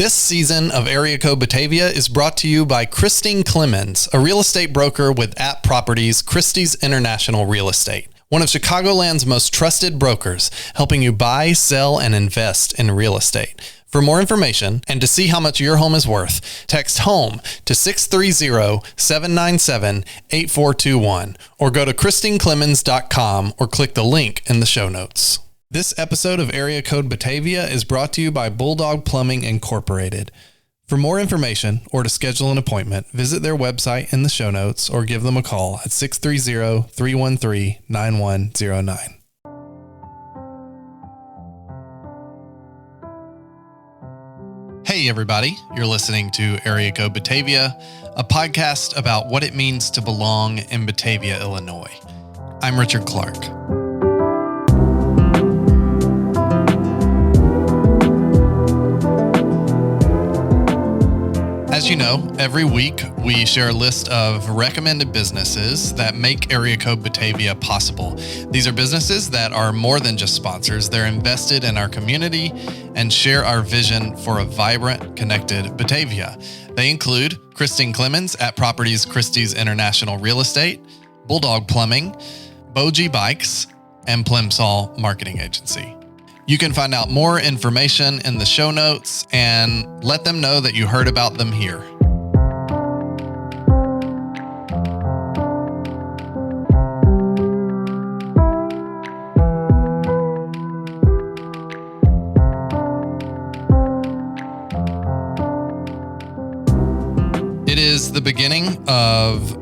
This season of Area Code Batavia is brought to you by Christine Clemens, a real estate broker with App Properties Christie's International Real Estate, one of Chicagoland's most trusted brokers, helping you buy, sell, and invest in real estate. For more information and to see how much your home is worth, text HOME to 630-797-8421 or go to christineclemens.com or click the link in the show notes. This episode of Area Code Batavia is brought to you by Bulldog Plumbing Incorporated. For more information or to schedule an appointment, visit their website in the show notes or give them a call at 630-313-9109. Hey everybody, you're listening to Area Code Batavia, a podcast about what it means to belong in Batavia, Illinois. I'm Richard Clark. As you know, every week we share a list of recommended businesses that make Area Code Batavia possible. These are businesses that are more than just sponsors. They're invested in our community and share our vision for a vibrant, connected Batavia. They include Christine Clemens at Properties Christie's International Real Estate, Bulldog Plumbing, Boji Bikes, and Plimsoll Marketing Agency. You can find out more information in the show notes and let them know that you heard about them here. It is the beginning of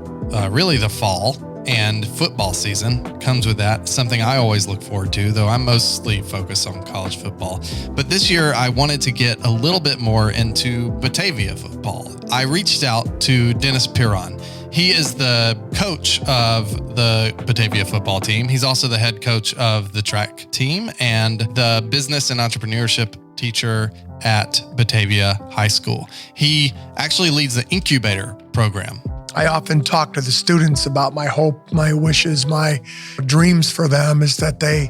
really the fall. And football season comes with that, something I always look forward to, though I'm mostly focused on college football. But this year, I wanted to get a little bit more into Batavia football. I reached out to Dennis Piron. He is the coach of the Batavia football team. He's also the head coach of the track team and the business and entrepreneurship teacher at Batavia High School. He actually leads the incubator program. I often talk to the students about my hope, my wishes, my dreams for them is that they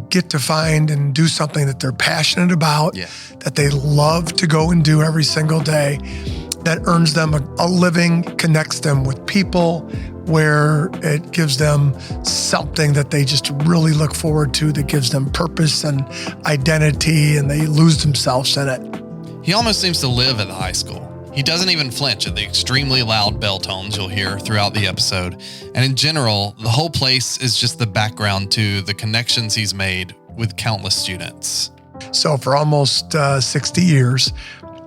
get to find and do something that they're passionate about, that they love to go and do every single day, that earns them a living, connects them with people, where it gives them something that they just really look forward to, that gives them purpose and identity, and they lose themselves in it. He almost seems to live at the high school. He doesn't even flinch at the extremely loud bell tones you'll hear throughout the episode. And in general, the whole place is just the background to the connections he's made with countless students. So for almost 60 years,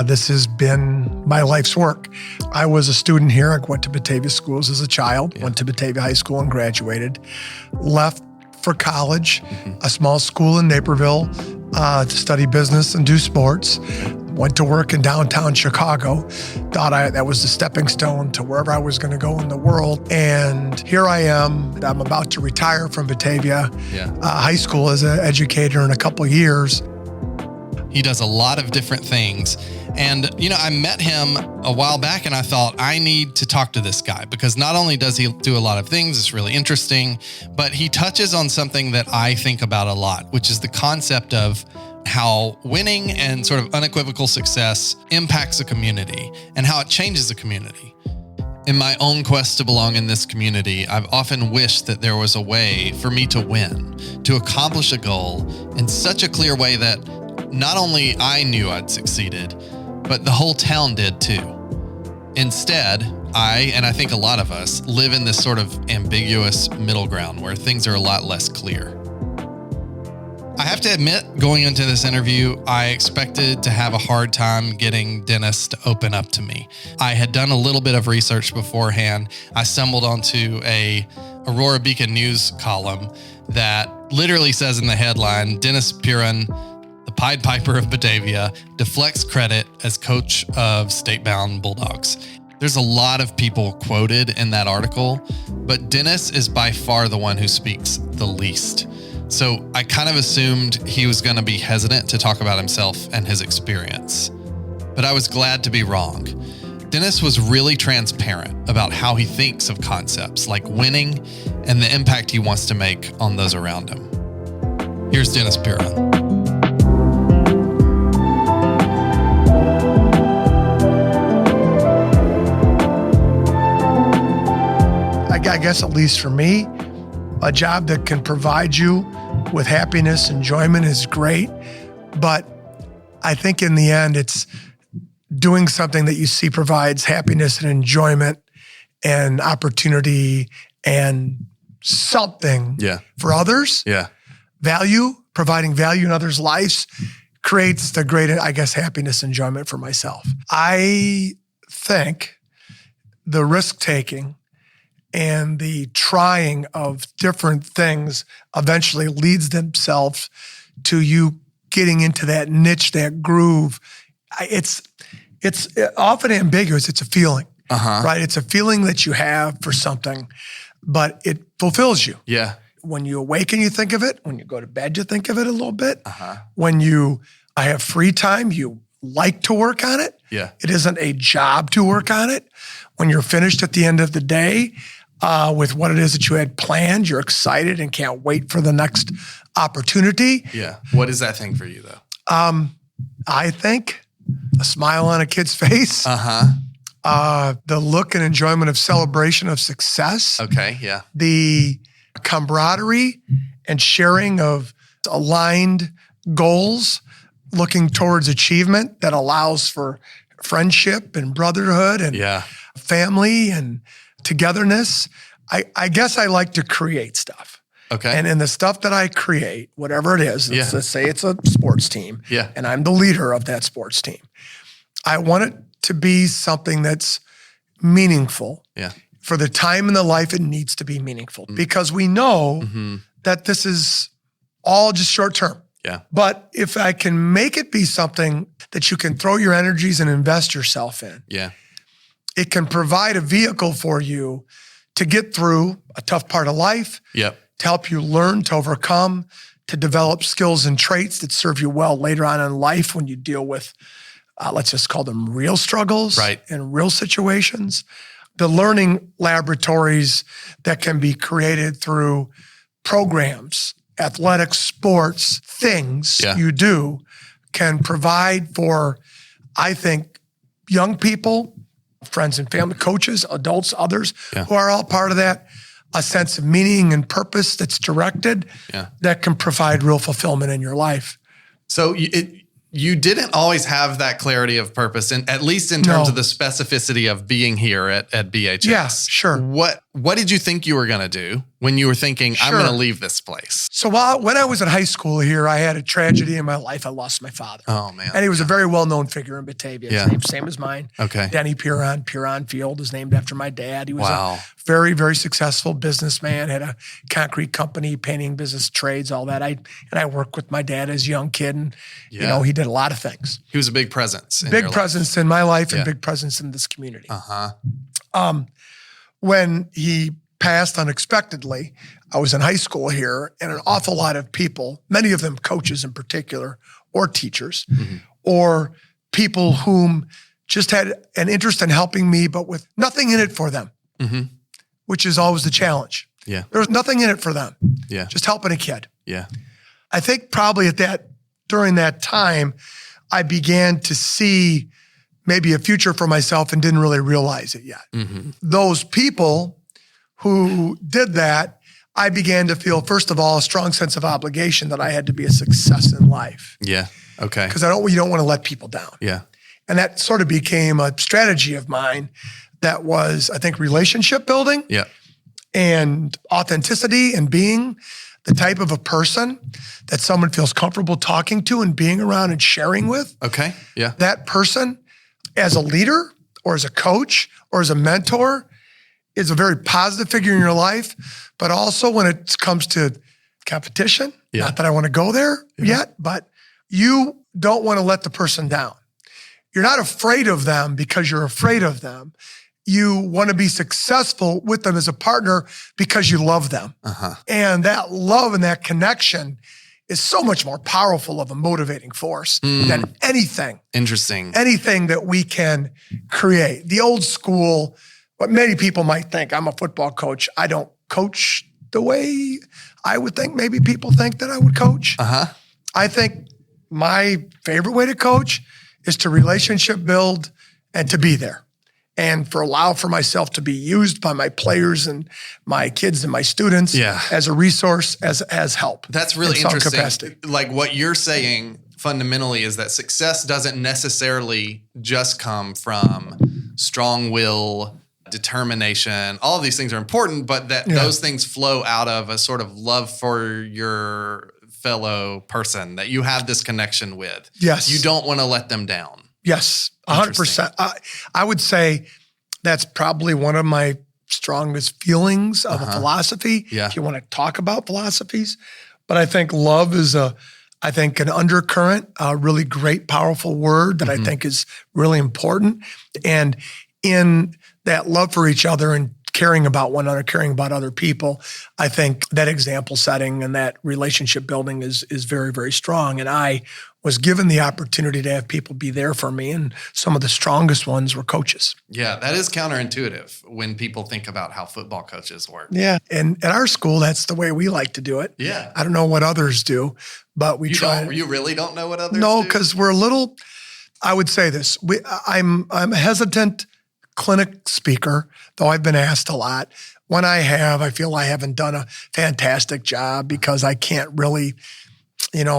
this has been my life's work. I was a student here. I went to Batavia schools as a child, went to Batavia High School and graduated, left for college, a small school in Naperville to study business and do sports. Went to work in downtown Chicago, thought that was the stepping stone to wherever I was going to go in the world. And here I am. I'm about to retire from Batavia High School as an educator in a couple of years. He does a lot of different things. And, I met him a while back and I thought, I need to talk to this guy because not only does he do a lot of things, it's really interesting, but he touches on something that I think about a lot, which is the concept of how winning and sort of unequivocal success impacts a community and how it changes a community. In my own quest to belong in this community, I've often wished that there was a way for me to win, to accomplish a goal in such a clear way that not only I knew I'd succeeded, but the whole town did too. Instead, I think a lot of us, live in this sort of ambiguous middle ground where things are a lot less clear. I have to admit, going into this interview, I expected to have a hard time getting Dennis to open up to me. I had done a little bit of research beforehand. I stumbled onto a Aurora Beacon News column that literally says in the headline, Dennis Piron, the Pied Piper of Batavia, deflects credit as coach of state-bound Bulldogs. There's a lot of people quoted in that article, but Dennis is by far the one who speaks the least. So I kind of assumed he was going to be hesitant to talk about himself and his experience. But I was glad to be wrong. Dennis was really transparent about how he thinks of concepts like winning and the impact he wants to make on those around him. Here's Dennis Piron. I guess at least for me, a job that can provide you with happiness, enjoyment is great. But I think in the end, it's doing something that you see provides happiness and enjoyment and opportunity and something for others. Value, providing value in others' lives creates the great, I guess, happiness, enjoyment for myself. I think the risk-taking and the trying of different things eventually leads themselves to you getting into that niche, that groove. It's often ambiguous. It's a feeling, right? It's a feeling that you have for something, but it fulfills you. When you awaken, you think of it. When you go to bed, you think of it a little bit. When I have free time, you like to work on it. It isn't a job to work on it. When you're finished at the end of the day with what it is that you had planned, you're excited and can't wait for the next opportunity. What is that thing for you, though? I think a smile on a kid's face. The look and enjoyment of celebration of success. The camaraderie and sharing of aligned goals, looking towards achievement that allows for friendship and brotherhood and family and togetherness. I guess I like to create stuff. And in the stuff that I create, whatever it is, let's say it's a sports team, and I'm the leader of that sports team. I want it to be something that's meaningful. For the time in the life, it needs to be meaningful because we know that this is all just short term. But if I can make it be something that you can throw your energies and invest yourself in, it can provide a vehicle for you to get through a tough part of life, to help you learn, to overcome, to develop skills and traits that serve you well later on in life when you deal with, let's just call them real struggles and real situations. The learning laboratories that can be created through programs, athletics, sports, things you do can provide for, I think, young people, friends and family, coaches, adults, others who are all part of that, a sense of meaning and purpose that's directed that can provide real fulfillment in your life. So you didn't always have that clarity of purpose, and at least in terms of the specificity of being here at BHS. Yeah, sure. What did you think you were going to do when you were thinking, I'm going to leave this place? So when I was in high school here, I had a tragedy in my life. I lost my father. Oh, man. And he was a very well-known figure in Batavia. His name's same as mine. Denny Piron. Piron Field is named after my dad. He was a very, very successful businessman, had a concrete company, painting business, trades, all that. I worked with my dad as a young kid, and you know, he did a lot of things. He was a big presence. Big presence in my life and big presence in this community. When he passed unexpectedly, I was in high school here, and an awful lot of people, many of them coaches in particular, or teachers, or people whom just had an interest in helping me, but with nothing in it for them, which is always the challenge. There was nothing in it for them. Just helping a kid. I think probably during that time, I began to see maybe a future for myself and didn't really realize it yet. Those people who did that, I began to feel, first of all, a strong sense of obligation that I had to be a success in life. Because you don't want to let people down. And that sort of became a strategy of mine that was, I think, relationship building and authenticity and being the type of a person that someone feels comfortable talking to and being around and sharing with. That person, as a leader or as a coach or as a mentor, is a very positive figure in your life. But also when it comes to competition, not that I want to go there yet, but you don't want to let the person down. You're not afraid of them because you're afraid of them. You want to be successful with them as a partner because you love them. And that love and that connection is so much more powerful of a motivating force than anything. Anything that we can create. The old school, what many people might think, I'm a football coach. I don't coach the way I would think maybe people think that I would coach. I think my favorite way to coach is to relationship build and to be there and allow for myself to be used by my players and my kids and my students as a resource, as help. That's really interesting. Like what you're saying fundamentally is that success doesn't necessarily just come from strong will, determination. All of these things are important, but that those things flow out of a sort of love for your fellow person that you have this connection with. Yes. You don't want to let them down. Yes, 100%. I would say that's probably one of my strongest feelings of a philosophy, if you want to talk about philosophies. But I think love is an undercurrent, a really great, powerful word that I think is really important. And in that love for each other and caring about one another, caring about other people, I think that example setting and that relationship building is very, very strong. And I was given the opportunity to have people be there for me, and some of the strongest ones were coaches. Yeah, that is counterintuitive when people think about how football coaches work. Yeah, and at our school, that's the way we like to do it. Yeah. I don't know what others do, but we try. You really don't know what others do? No, because we're a little, I would say this, I'm a hesitant clinic speaker, though I've been asked a lot. When I feel I haven't done a fantastic job because I can't really,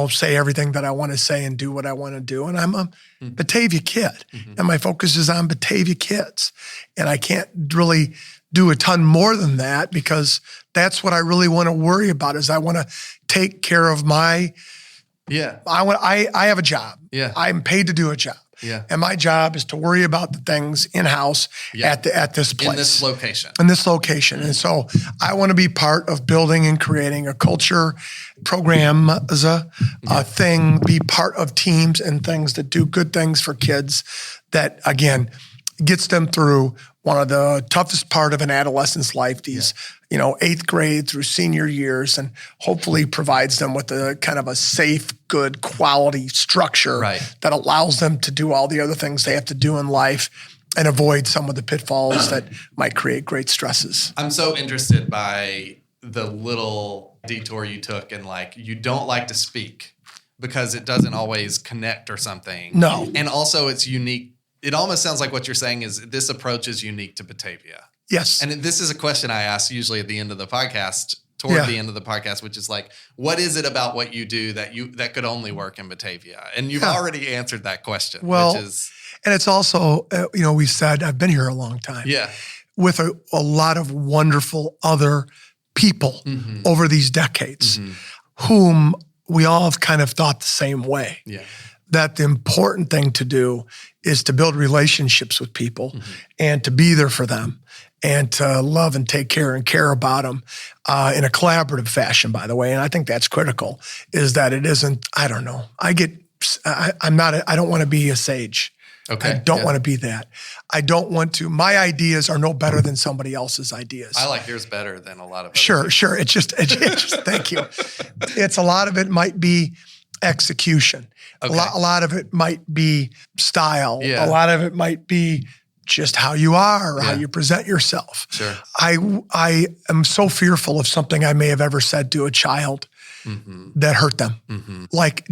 say everything that I want to say and do what I want to do. And I'm a Batavia kid, and my focus is on Batavia kids. And I can't really do a ton more than that because that's what I really want to worry about is I want to take care of I have a job. Yeah. I'm paid to do a job. Yeah. And my job is to worry about the things in-house at this place. In this location. And so I want to be part of building and creating a culture, program as a thing, be part of teams and things that do good things for kids that, again, gets them through one of the toughest part of an adolescent's life, these, 8th grade through senior years, and hopefully provides them with a kind of a safe, good quality structure that allows them to do all the other things they have to do in life and avoid some of the pitfalls that might create great stresses. I'm so interested by the little detour you took and you don't like to speak because it doesn't always connect or something. No. And also it's unique. It almost sounds like what you're saying is this approach is unique to Batavia. Yes. And this is a question I ask usually at the end of the podcast, toward the end of the podcast, which is what is it about what you do that could only work in Batavia? And you've already answered that question. Well, which is, and it's also, we said, I've been here a long time. Yeah. With a lot of wonderful other people over these decades whom we all have kind of thought the same way. Yeah. That the important thing to do is to build relationships with people and to be there for them and to love and take care and care about them in a collaborative fashion, by the way. And I think that's critical, is that it isn't, I don't know. I don't want to be a sage. Okay. I don't want to be that. I don't want to, my ideas are no better than somebody else's ideas. I like yours better than a lot of Sure. It's just, thank you. It's a lot of it might be execution. Okay. A lot of it might be style. Yeah. A lot of it might be just how you are or how you present yourself. Sure. I am so fearful of something I may have ever said to a child that hurt them,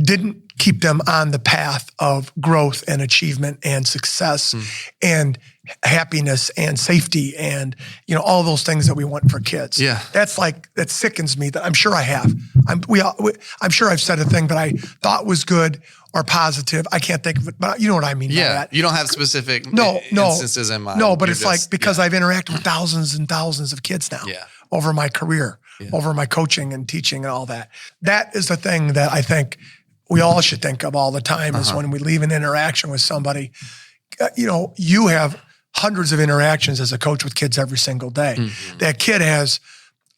didn't keep them on the path of growth and achievement and success and happiness and safety and, all those things that we want for kids. Yeah. That sickens me that I'm sure I have. I'm sure I've said a thing that I thought was good or positive. I can't think of it, but you know what I mean by that. You don't have specific instances in mind. No, but it's because I've interacted with thousands and thousands of kids now over my career, over my coaching and teaching and all that. That is the thing that I think we all should think of all the time is when we leave an interaction with somebody, you have hundreds of interactions as a coach with kids every single day. That kid has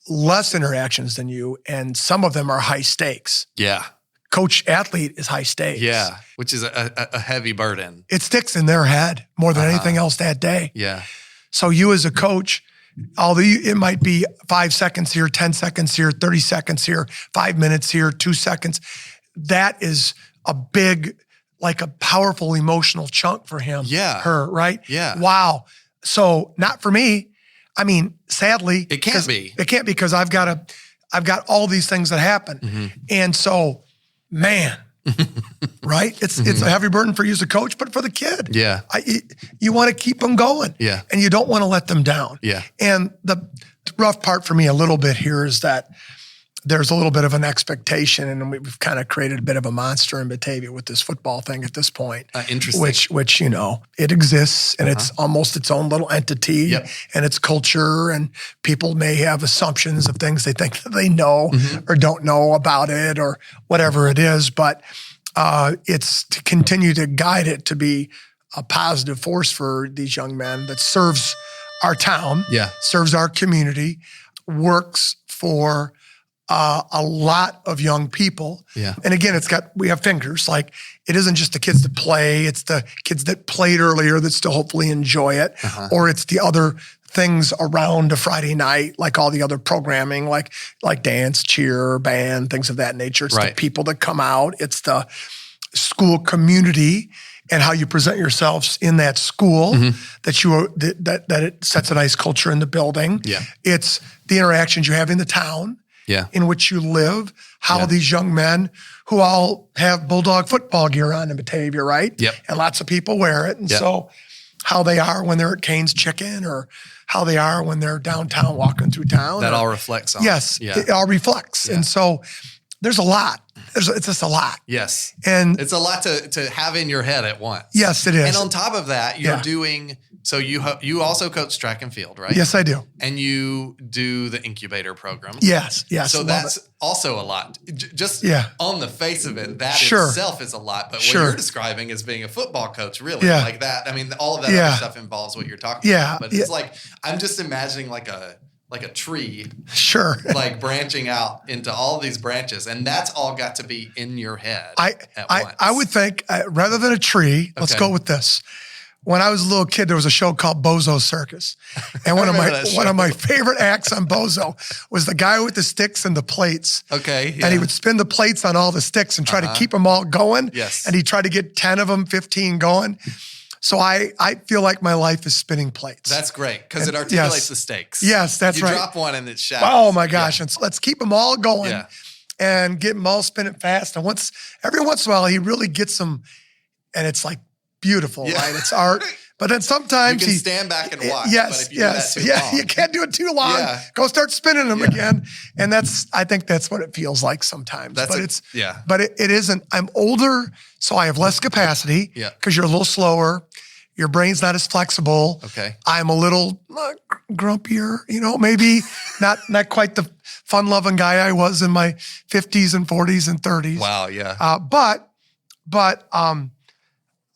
less interactions than you, and some of them are high stakes. Yeah. Coach athlete is high stakes. Yeah, which is a heavy burden. It sticks in their head more than anything else that day. Yeah. So you as a coach, although it might be 5 seconds here, 10 seconds here, 30 seconds here, 5 minutes here, 2 seconds, that is a big, a powerful emotional chunk for him, her, right? Yeah. Wow. So not for me. I mean, sadly, it can't be. It can't be because I've got all these things that happen. And so, man, right? It's a heavy burden for you as a coach, but for the kid. Yeah. You want to keep them going. Yeah. And you don't want to let them down. Yeah. And the rough part for me a little bit here is that there's a little bit of an expectation, and we've kind of created a bit of a monster in Batavia with this football thing at this point. Interesting. Which it exists, and it's almost its own little entity, and its culture, and people may have assumptions of things they think that they know or don't know about it or whatever it is, but it's to continue to guide it to be a positive force for these young men that serves our town, serves our community, works for a lot of young people. Yeah. And again, we have fingers. Like, it isn't just the kids that play, it's the kids that played earlier that still hopefully enjoy it, or it's the other things around a Friday night, like all the other programming, like dance, cheer, band, things of that nature. It's the people that come out. It's the school community and how you present yourselves in that school, that it sets a nice culture in the building. Yeah. It's the interactions you have in the town in which you live, how these young men who all have Bulldog football gear on in Batavia, right? Yep. And lots of people wear it. And so how they are when they're at Cane's Chicken, or how they are when they're downtown walking through town. That all reflects on it all reflects. And so there's a lot. It's just a lot. Yes. And it's a lot to have in your head at once. Yes, it is. And on top of that, you're doing, so you also coach track and field, right? Yes, I do. And you do the incubator program. Yes. So that's also a lot. Just on the face of it, that itself is a lot. But what you're describing is being a football coach, really. Like that. I mean, all of that other stuff involves what you're talking about. But it's like, I'm just imagining like a tree, like branching out into all these branches, and that's all got to be in your head at once. I would think, rather than a tree, let's go with this. When I was a little kid, there was a show called Bozo Circus, and one of my favorite acts on Bozo was the guy with the sticks and the plates. Okay, and he would spin the plates on all the sticks and try to keep them all going. Yes, and he tried to get 10 of them, 15 going. So I feel like my life is spinning plates. That's great, because it articulates the stakes. Yes, that's right. You drop one and it shatters. Oh my gosh. And so let's keep them all going and get them all spinning fast. And every once in a while, he really gets them, and it's like beautiful, right? It's art. But then sometimes you can stand back and watch. Yes, but if you do that too long, you can't do it too long. Go start spinning them again. And I think that's what it feels like sometimes. But it isn't. I'm older, so I have less capacity because you're a little slower. Your brain's not as flexible. Okay. I'm a little grumpier, maybe not quite the fun-loving guy I was in my 50s and 40s and 30s. Wow, yeah. But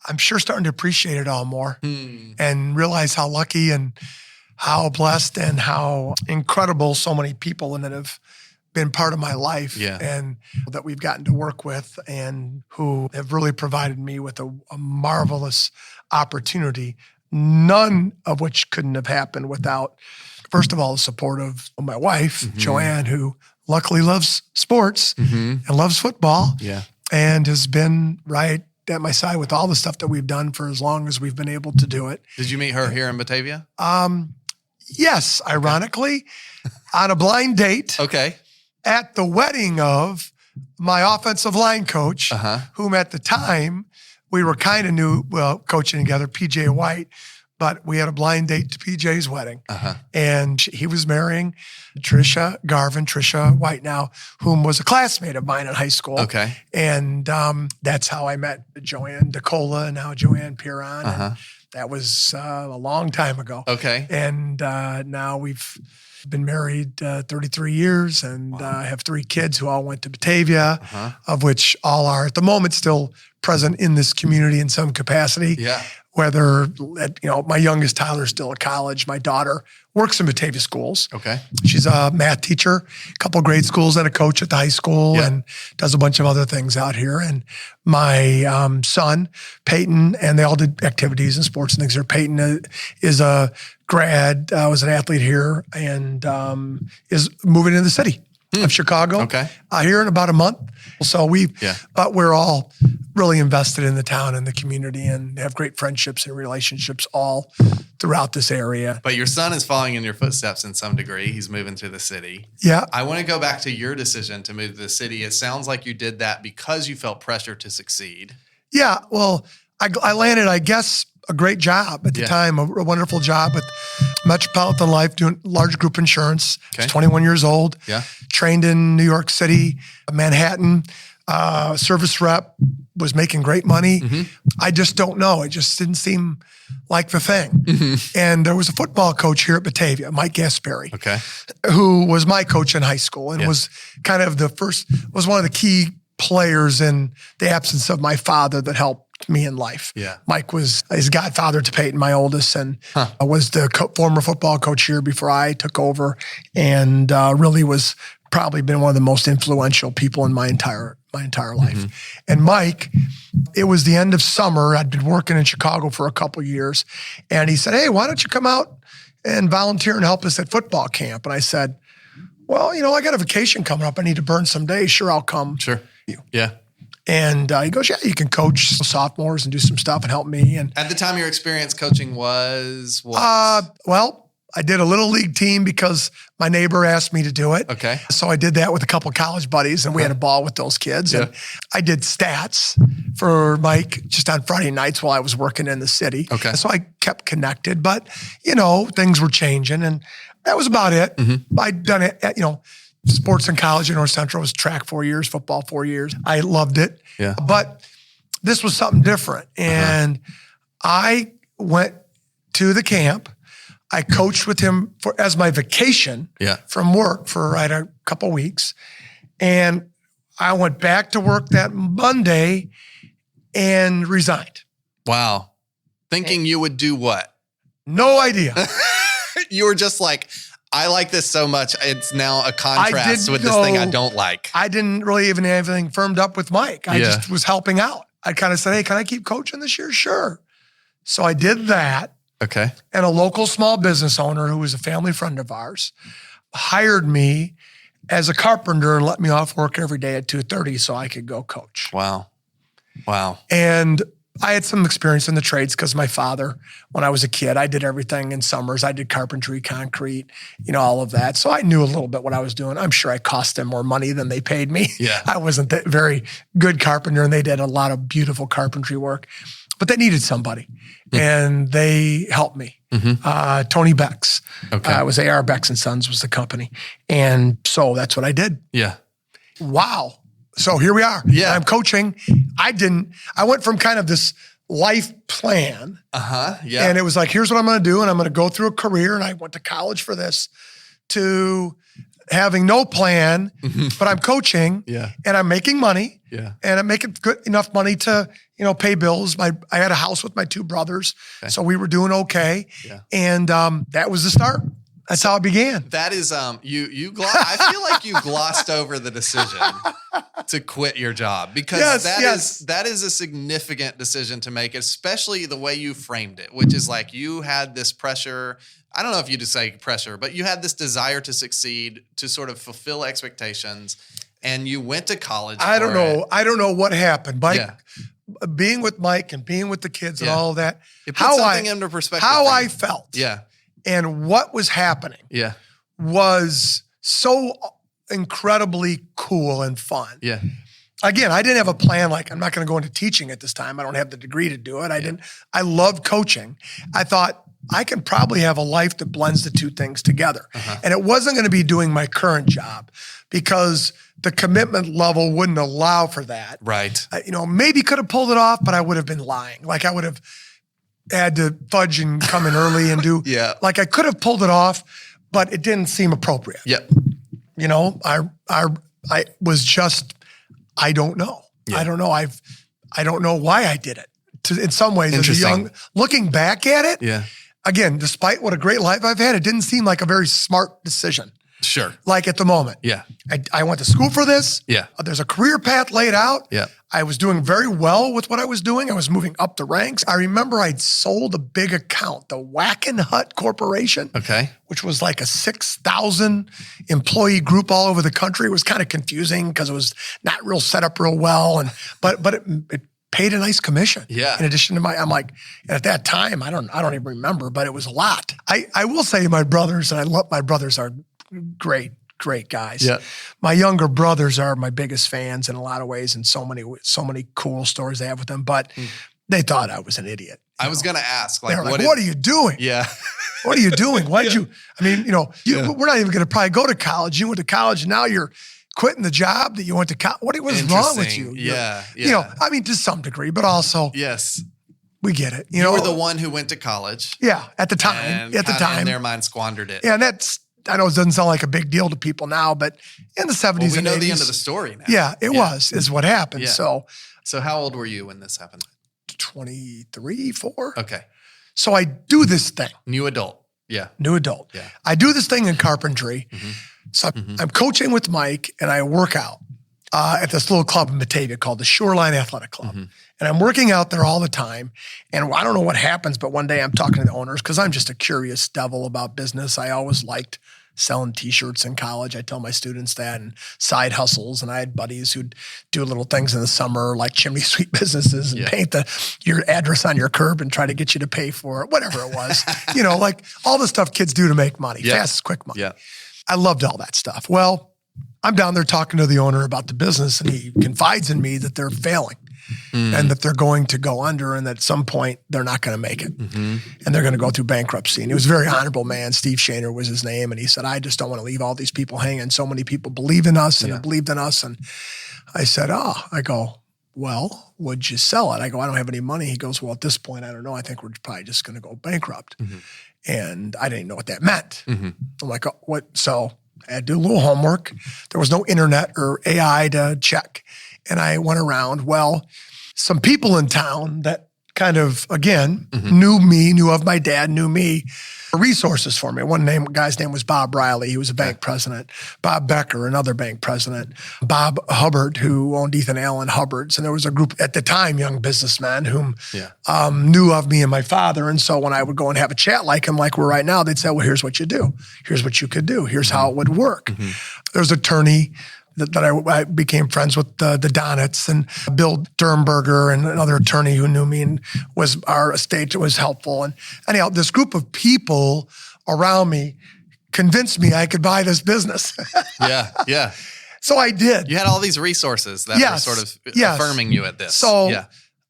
I'm sure starting to appreciate it all more and realize how lucky and how blessed and how incredible so many people that have been part of my life and that we've gotten to work with, and who have really provided me with a marvelous opportunity, none of which couldn't have happened without, first of all, the support of my wife, Joanne, who luckily loves sports and loves football and has been right at my side with all the stuff that we've done for as long as we've been able to do it. Did you meet her here in Batavia? Yes, ironically, on a blind date. Okay. At the wedding of my offensive line coach, whom at the time we were kind of new, coaching together, PJ White, but we had a blind date to PJ's wedding. And he was marrying Trisha White now, whom was a classmate of mine in high school. Okay. And that's how I met Joanne DeCola and now Joanne Piron. And that was a long time ago. Okay. And now we've been married 33 years and have 3 kids who all went to Batavia, of which all are at the moment still present in this community in some capacity. Yeah. Whether, my youngest Tyler's still at college. My daughter works in Batavia schools. Okay. She's a math teacher, a couple of grade schools, and a coach at the high school, and does a bunch of other things out here. And my son, Peyton, and they all did activities and sports and things here. Peyton is a grad, was an athlete here, and is moving into the city of Chicago. Okay. Here in about a month. So but we're all really invested in the town and the community and have great friendships and relationships all throughout this area. But your son is following in your footsteps in some degree. He's moving to the city. Yeah. I want to go back to your decision to move to the city. It sounds like you did that because you felt pressure to succeed. Yeah. Well, I landed, I guess, a great job at the time, a wonderful job with Metropolitan Life doing large group insurance. I was 21 years old. Yeah. Trained in New York City, Manhattan, service rep, was making great money. I just don't know. It just didn't seem like the thing. And there was a football coach here at Batavia, Mike Gaspari, who was my coach in high school and was kind of was one of the key players in the absence of my father that helped me in life. Mike was his godfather to Peyton, my oldest, and was the former football coach here before I took over, and really was probably been one of the most influential people in my entire life. And Mike, it was the end of summer. I'd been working in Chicago for a couple of years, and he said, "Hey, why don't you come out and volunteer and help us at football camp?" And I said, "Well, I got a vacation coming up. I need to burn some days. Sure, I'll come." Sure. Yeah. And he goes, "Yeah, you can coach sophomores and do some stuff and help me." And at the time, your experience coaching was what? Well, I did a little league team because my neighbor asked me to do it. Okay. So I did that with a couple of college buddies, and we had a ball with those kids. And I did stats for Mike just on Friday nights while I was working in the city. Okay. So I kept connected, but things were changing, and that was about it. I'd done it at, sports in college at North Central. Was track 4 years, football 4 years. I loved it. Yeah. But this was something different. And I went to the camp. I coached with him as my vacation from work for a couple of weeks. And I went back to work that Monday and resigned. Wow. Thinking you would do what? No idea. You were just like, I like this so much. It's now a contrast with this thing I don't like. I didn't really even have anything firmed up with Mike. I just was helping out. I kind of said, "Hey, can I keep coaching this year?" Sure. So I did that. Okay. And a local small business owner who was a family friend of ours hired me as a carpenter and let me off work every day at 2:30 so I could go coach. Wow. And I had some experience in the trades because my father, when I was a kid, I did everything in summers. I did carpentry, concrete, all of that. So I knew a little bit what I was doing. I'm sure I cost them more money than they paid me. Yeah. I wasn't that very good carpenter, and they did a lot of beautiful carpentry work. But they needed somebody, and they helped me. Tony Becks. Okay. It was A.R. Becks and Sons was the company. And so that's what I did. Yeah. Wow. So here we are. Yeah. I'm coaching. I went from kind of this life plan. Yeah. And it was like, here's what I'm going to do. And I'm going to go through a career. And I went to college for this, to having no plan, but I'm coaching and I'm making money and I'm making good enough money to, pay bills. I had a house with my two brothers. So we were doing okay. And that was the start. That's how it began. That is, I feel like you glossed over the decision to quit your job, because that is a significant decision to make, especially the way you framed it, which is like you had this pressure. I don't know if you just say pressure, but you had this desire to succeed, to sort of fulfill expectations, and you went to college. I don't know what happened. Being with Mike and being with the kids and all of that. It put something into perspective. How I felt. Yeah. And what was happening was so incredibly cool and fun. Yeah. Again, I didn't have a plan. Like, I'm not going to go into teaching at this time. I don't have the degree to do it. I love coaching. I thought I can probably have a life that blends the two things together. And it wasn't going to be doing my current job because the commitment level wouldn't allow for that. Right. Maybe could have pulled it off, but I would have been lying. Like, I would have had to fudge and come in early and do. Like, I could have pulled it off, but it didn't seem appropriate. Yep. I was just, I don't know. I don't know. I don't know why I did it. In some ways, as a looking back at it, again, despite what a great life I've had, it didn't seem like a very smart decision. Sure. Like at the moment. Yeah. I went to school for this. Yeah. There's a career path laid out. Yeah. I was doing very well with what I was doing. I was moving up the ranks. I remember I'd sold a big account, the Wackenhut Corporation, Okay. which was like a 6,000 employee group all over the country. It was kind of confusing because it was not real set up real well. But it paid a nice commission. Yeah. In addition to I'm like, and at that time, I don't even remember, but it was a lot. I will say my brothers, and I love my brothers are great guys. Yeah. My younger brothers are my biggest fans in a lot of ways, and so many cool stories they have with them, but they thought I was an idiot. I was going to ask, like, what are you doing? Yeah. What are you doing? Why'd you, I mean, we're not even going to probably go to college. You went to college and now you're quitting the job that you went to college. What was wrong with you? Yeah. I mean, to some degree, but also Yes. we get it. You were the one who went to college. Yeah. At the time. In their mind squandered it. Yeah. And I know it doesn't sound like a big deal to people now, but in the 70s we and know 80s. the end of the story now. Yeah, it is what happened. Yeah. So how old were you when this happened? 23, 4. Okay. So I do this thing. New adult. Yeah. New adult. Yeah. I do this thing in carpentry. Mm-hmm. So I'm coaching with Mike and I work out at this little club in Batavia called the Shoreline Athletic Club. Mm-hmm. And I'm working out there all the time. And I don't know what happens, but one day I'm talking to the owners because I'm just a curious devil about business. I always liked selling T-shirts in college. I tell my students that, and side hustles. And I had buddies who'd do little things in the summer, like chimney sweep businesses, and paint your address on your curb and try to get you to pay for it, whatever it was. Like all the stuff kids do to make money, fast, quick money. Yeah. I loved all that stuff. Well, I'm down there talking to the owner about the business, and he confides in me that they're failing. And that they're going to go under, and that at some point they're not going to make it. Mm-hmm. And they're going to go through bankruptcy. And he was a very honorable man. Steve Shaner was his name. And he said, I just don't want to leave all these people hanging. So many people believe in us and have believed in us. And I said, I go, well, would you sell it? I go, I don't have any money. He goes, well, at this point, I don't know. I think we're probably just going to go bankrupt. Mm-hmm. And I didn't know what that meant. Mm-hmm. I'm like, oh, what? So I had to do a little homework. There was no internet or AI to check. And I went around, some people in town that kind of, again, knew of my dad, knew me, resources for me. Guy's name was Bob Riley. He was a bank president. Bob Becker, another bank president. Bob Hubbard, who owned Ethan Allen Hubbard's. And there was a group at the time, young businessmen whom knew of me and my father. And so when I would go and have a chat like him, like we're right now, they'd say, well, here's what you do. Here's what you could do. Here's how it would work. There's an attorney that I became friends with, the Donitz, and Bill Dernberger, and another attorney who knew me and was our estate was helpful. And anyhow, this group of people around me convinced me I could buy this business. Yeah. So I did. You had all these resources that were sort of affirming you at this. So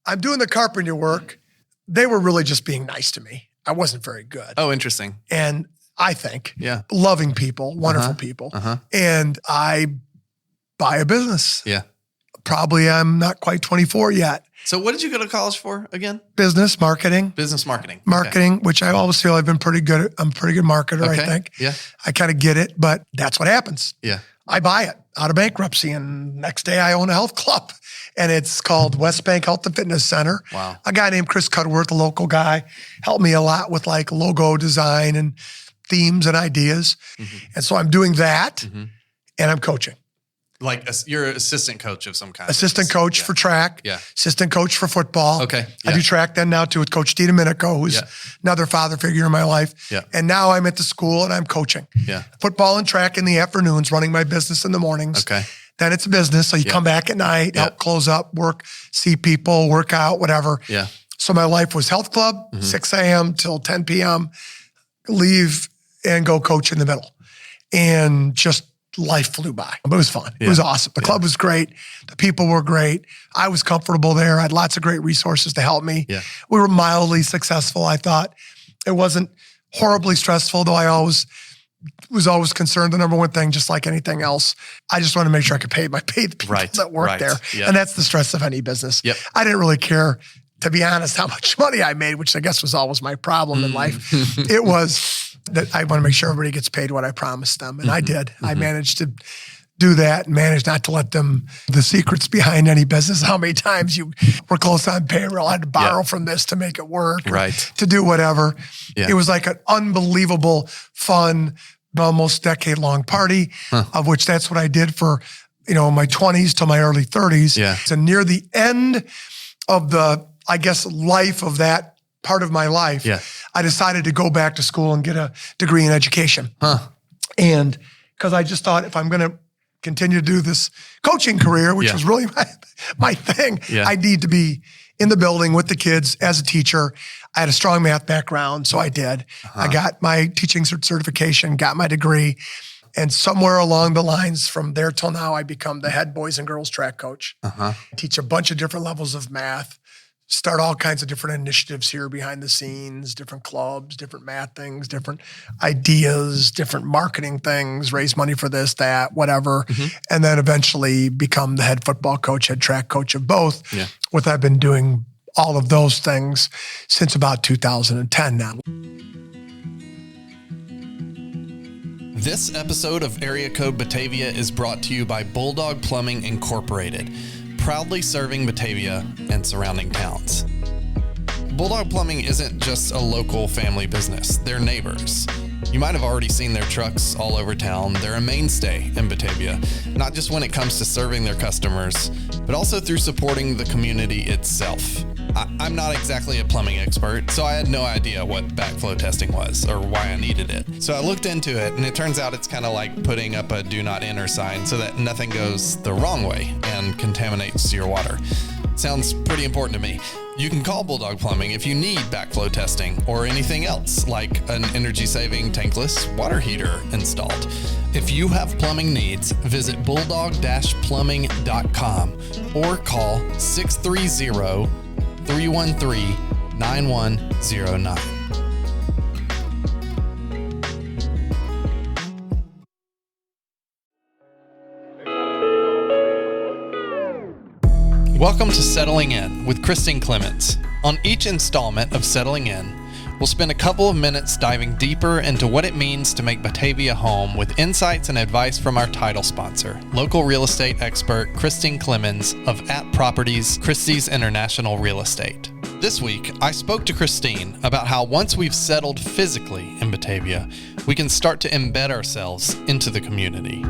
I'm doing the carpentry work. They were really just being nice to me. I wasn't very good. Oh, interesting. And I think loving people, wonderful people. And I buy a business. Yeah. Probably I'm not quite 24 yet. So what did you go to college for again? Business marketing. Business marketing. Marketing, which I always feel I've been pretty good at. I'm a pretty good marketer, I think. Yeah. I kind of get it, but that's what happens. Yeah. I buy it out of bankruptcy, and next day I own a health club, and it's called West Bank Health and Fitness Center. Wow. A guy named Chris Cudworth, a local guy, helped me a lot with like logo design and themes and ideas. And so I'm doing that, and I'm coaching. Like you're an assistant coach of some kind. Assistant coach for track. Yeah. Assistant coach for football. Okay. I do track then now too with Coach Dee Domenico, who's another father figure in my life. Yeah. And now I'm at the school and I'm coaching. Yeah. Football and track in the afternoons, running my business in the mornings. Okay. Then it's a business. So you come back at night, help close up, work, see people, work out, whatever. Yeah. So my life was health club, 6 a.m. till 10 p.m., leave and go coach in the middle. And just life flew by. But it was fun. It was awesome. The club was great. The people were great. I was comfortable there. I had lots of great resources to help me. Yeah. We were mildly successful, I thought. It wasn't horribly stressful, though I was always concerned. The number one thing, just like anything else, I just wanted to make sure I could pay the people that work there. Yeah. And that's the stress of any business. Yep. I didn't really care, to be honest, how much money I made, which I guess was always my problem in life. It was that I want to make sure everybody gets paid what I promised them. And I did. I managed to do that and managed not to let them, the secrets behind any business, how many times you were close on payroll, I had to borrow from this to make it work, to do whatever. It was like an unbelievable, fun almost decade-long party, of which that's what I did for, my 20s till my early 30s. Yeah. So near the end of the, I guess, life of that part of my life, I decided to go back to school and get a degree in education. And because I just thought, if I'm going to continue to do this coaching career, which was really my thing, I need to be in the building with the kids as a teacher. I had a strong math background, so I did. I got my teaching certification, got my degree, and somewhere along the lines from there till now, I become the head boys and girls track coach. Teach a bunch of different levels of math, start all kinds of different initiatives here behind the scenes, different clubs, different math things, different ideas, different marketing things, raise money for this, that, whatever. And then eventually become the head football coach, head track coach of both. With I've been doing all of those things since about 2010 now. This episode of Area Code Batavia is brought to you by Bulldog Plumbing Incorporated, proudly serving Batavia and surrounding towns. Bulldog Plumbing isn't just a local family business, they're neighbors. You might have already seen their trucks all over town. They're a mainstay in Batavia, not just when it comes to serving their customers, but also through supporting the community itself. I'm not exactly a plumbing expert, so I had no idea what backflow testing was or why I needed it. So I looked into it, and it turns out it's kind of like putting up a do not enter sign so that nothing goes the wrong way and contaminates your water. Sounds pretty important to me. You can call Bulldog Plumbing if you need backflow testing or anything else like an energy-saving tankless water heater installed. If you have plumbing needs, visit bulldog-plumbing.com or call 630-313-9109. Welcome to Settling In with Christine Clemens. On each installment of Settling In, we'll spend a couple of minutes diving deeper into what it means to make Batavia home with insights and advice from our title sponsor, local real estate expert Christine Clemens of @Properties Christie's International Real Estate. This week, I spoke to Christine about how once we've settled physically in Batavia, we can start to embed ourselves into the community.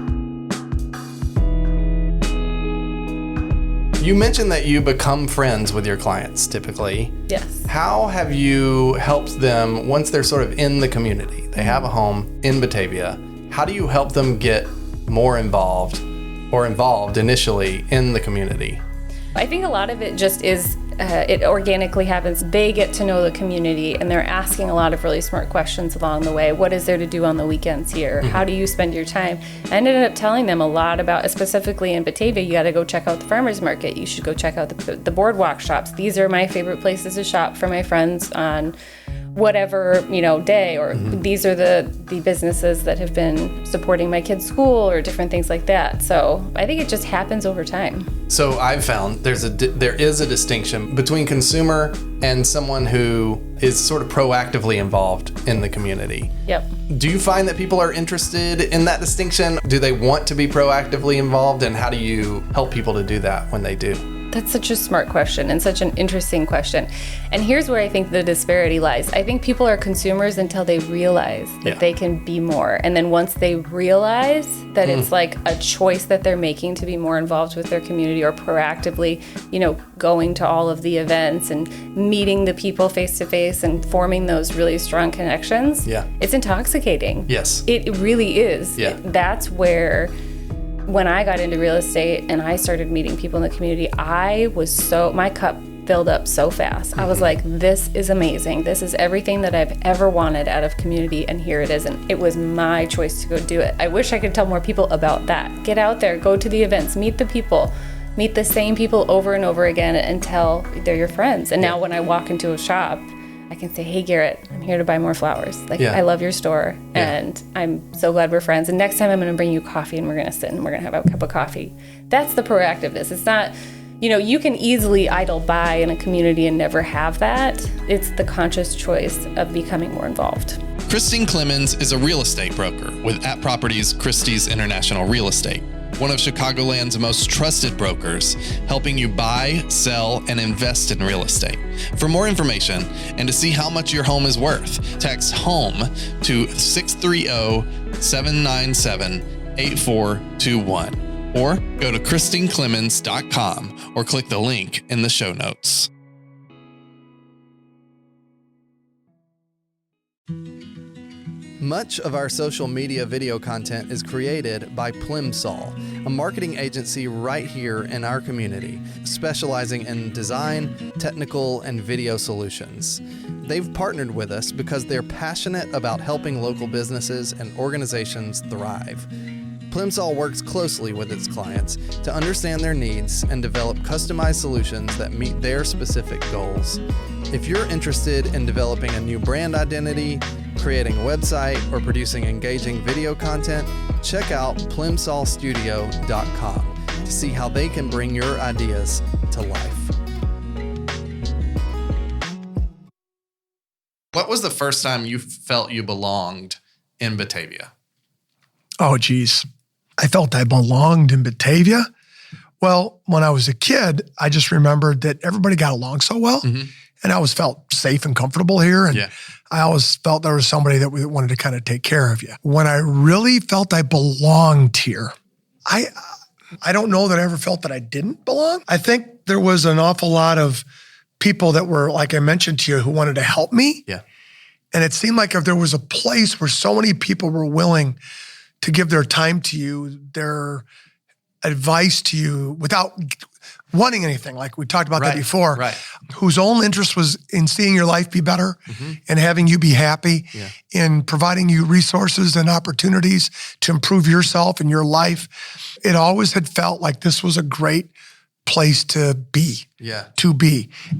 You mentioned that you become friends with your clients typically. Yes. How have you helped them once they're sort of in the community? They have a home in Batavia. How do you help them get more involved or involved initially in the community? I think a lot of it just is, it organically happens. They get to know the community and they're asking a lot of really smart questions along the way. What is there to do on the weekends here? How do you spend your time? I ended up telling them a lot about, specifically in Batavia, you got to go check out the farmers market. You should go check out the boardwalk shops. These are my favorite places to shop for my friends on whatever, day, or these are the businesses that have been supporting my kids' school or different things like that. So I think it just happens over time. So I've found there is a distinction between consumer and someone who is sort of proactively involved in the community. Yep. Do you find that people are interested in that distinction? Do they want to be proactively involved, and how do you help people to do that when they do? That's such a smart question and such an interesting question. And here's where I think the disparity lies. I think people are consumers until they realize that they can be more. And then once they realize that it's like a choice that they're making to be more involved with their community or proactively, going to all of the events and meeting the people face to face and forming those really strong connections, it's intoxicating. Yes. It really is. Yeah. That's where, when I got into real estate and I started meeting people in the community, my cup filled up so fast. I was like, this is amazing. This is everything that I've ever wanted out of community, and here it is. And it was my choice to go do it. I wish I could tell more people about that. Get out there, go to the events, meet the people, meet the same people over and over again until they're your friends. And now when I walk into a shop, I can say, hey, Garrett, I'm here to buy more flowers. I love your store, and I'm so glad we're friends. And next time I'm going to bring you coffee, and we're going to sit and we're going to have a cup of coffee. That's the proactiveness. It's not, you can easily idle by in a community and never have that. It's the conscious choice of becoming more involved. Christine Clemens is a real estate broker with @Properties Christie's International Real Estate. one of Chicagoland's most trusted brokers, helping you buy, sell, and invest in real estate. For more information and to see how much your home is worth, text HOME to 630-797-8421 or go to ChristineClemens.com or click the link in the show notes. Much of our social media video content is created by Plimsoll, a marketing agency right here in our community, specializing in design, technical, and video solutions. They've partnered with us because they're passionate about helping local businesses and organizations thrive. Plimsoll works closely with its clients to understand their needs and develop customized solutions that meet their specific goals. If you're interested in developing a new brand identity, creating a website, or producing engaging video content, check out plimsollstudio.com to see how they can bring your ideas to life. What was the first time you felt you belonged in Batavia? Oh, geez. I felt I belonged in Batavia. Well, when I was a kid, I just remembered that everybody got along so well. Mm-hmm. And I always felt safe and comfortable here. And I always felt there was somebody that wanted to kind of take care of you. When I really felt I belonged here, I don't know that I ever felt that I didn't belong. I think there was an awful lot of people that were, like I mentioned to you, who wanted to help me. Yeah. And it seemed like if there was a place where so many people were willing to give their time to you, their advice to you without wanting anything, like we talked about that before, whose own interest was in seeing your life be better and having you be happy, in providing you resources and opportunities to improve yourself and your life. It always had felt like this was a great place to be,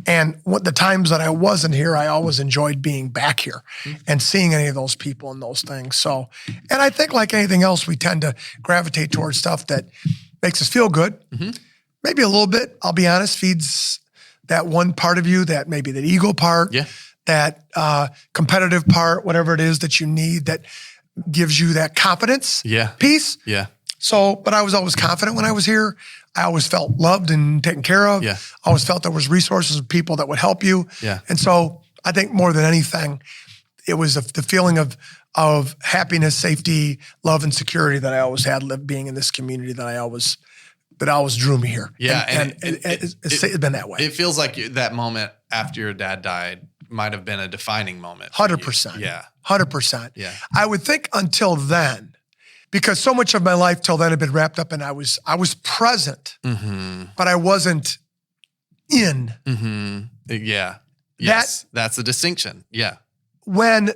And the times that I wasn't here, I always enjoyed being back here and seeing any of those people and those things. So, and I think like anything else, we tend to gravitate towards stuff that makes us feel good. Maybe a little bit, I'll be honest, feeds that one part of you, that maybe that ego part, that competitive part, whatever it is that you need that gives you that confidence piece. So, but I was always confident when I was here. I always felt loved and taken care of. I always felt there was resources of people that would help you. And so I think more than anything, it was the feeling of happiness, safety, love, and security that I always had being in this community that always drew me here. And it's been that way. It feels like that moment after your dad died might have been a defining moment. 100%. 100%. I would think until then, because so much of my life till then had been wrapped up and I was present, but I wasn't in. Yes, that's the distinction. When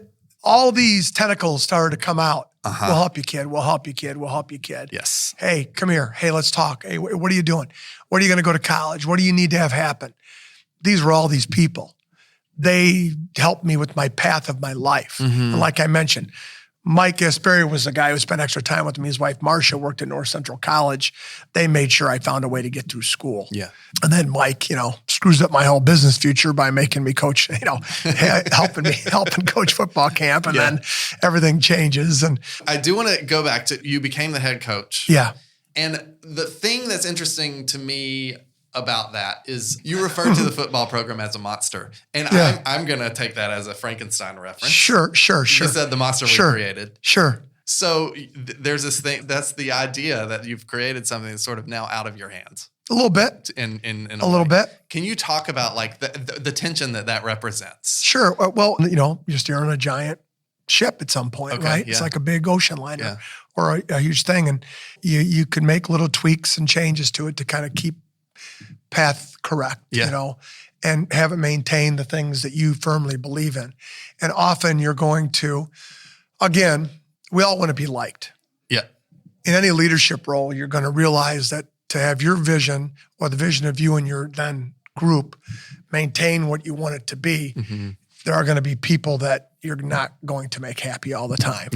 all these tentacles started to come out, we'll help you, kid. We'll help you, kid. We'll help you, kid. Yes. Hey, come here. Hey, let's talk. Hey, what are you doing? Where are you going to go to college? What do you need to have happen? These were all these people. They helped me with my path of my life. And like I mentioned, Mike Gasperi was the guy who spent extra time with me. His wife, Marcia, worked at North Central College. They made sure I found a way to get through school. And then Mike, screws up my whole business future by making me coach, helping coach football camp. And then everything changes. And I do want to go back to, you became the head coach. And the thing that's interesting to me about that is you referred to the football program as a monster. And I'm going to take that as a Frankenstein reference. Sure. You said the monster we created. So there's this thing, that's the idea that you've created something that's sort of now out of your hands. A little bit. In a little bit. Can you talk about like the tension that represents? Sure. Well, you're steering a giant ship at some point, right? It's like a big ocean liner or a huge thing. And you can make little tweaks and changes to it to kind of keep path correct, and have it maintain the things that you firmly believe in. And often you're going to, again, we all want to be liked. In any leadership role, you're going to realize that to have your vision or the vision of you and your then group maintain what you want it to be, there are going to be people that you're not going to make happy all the time.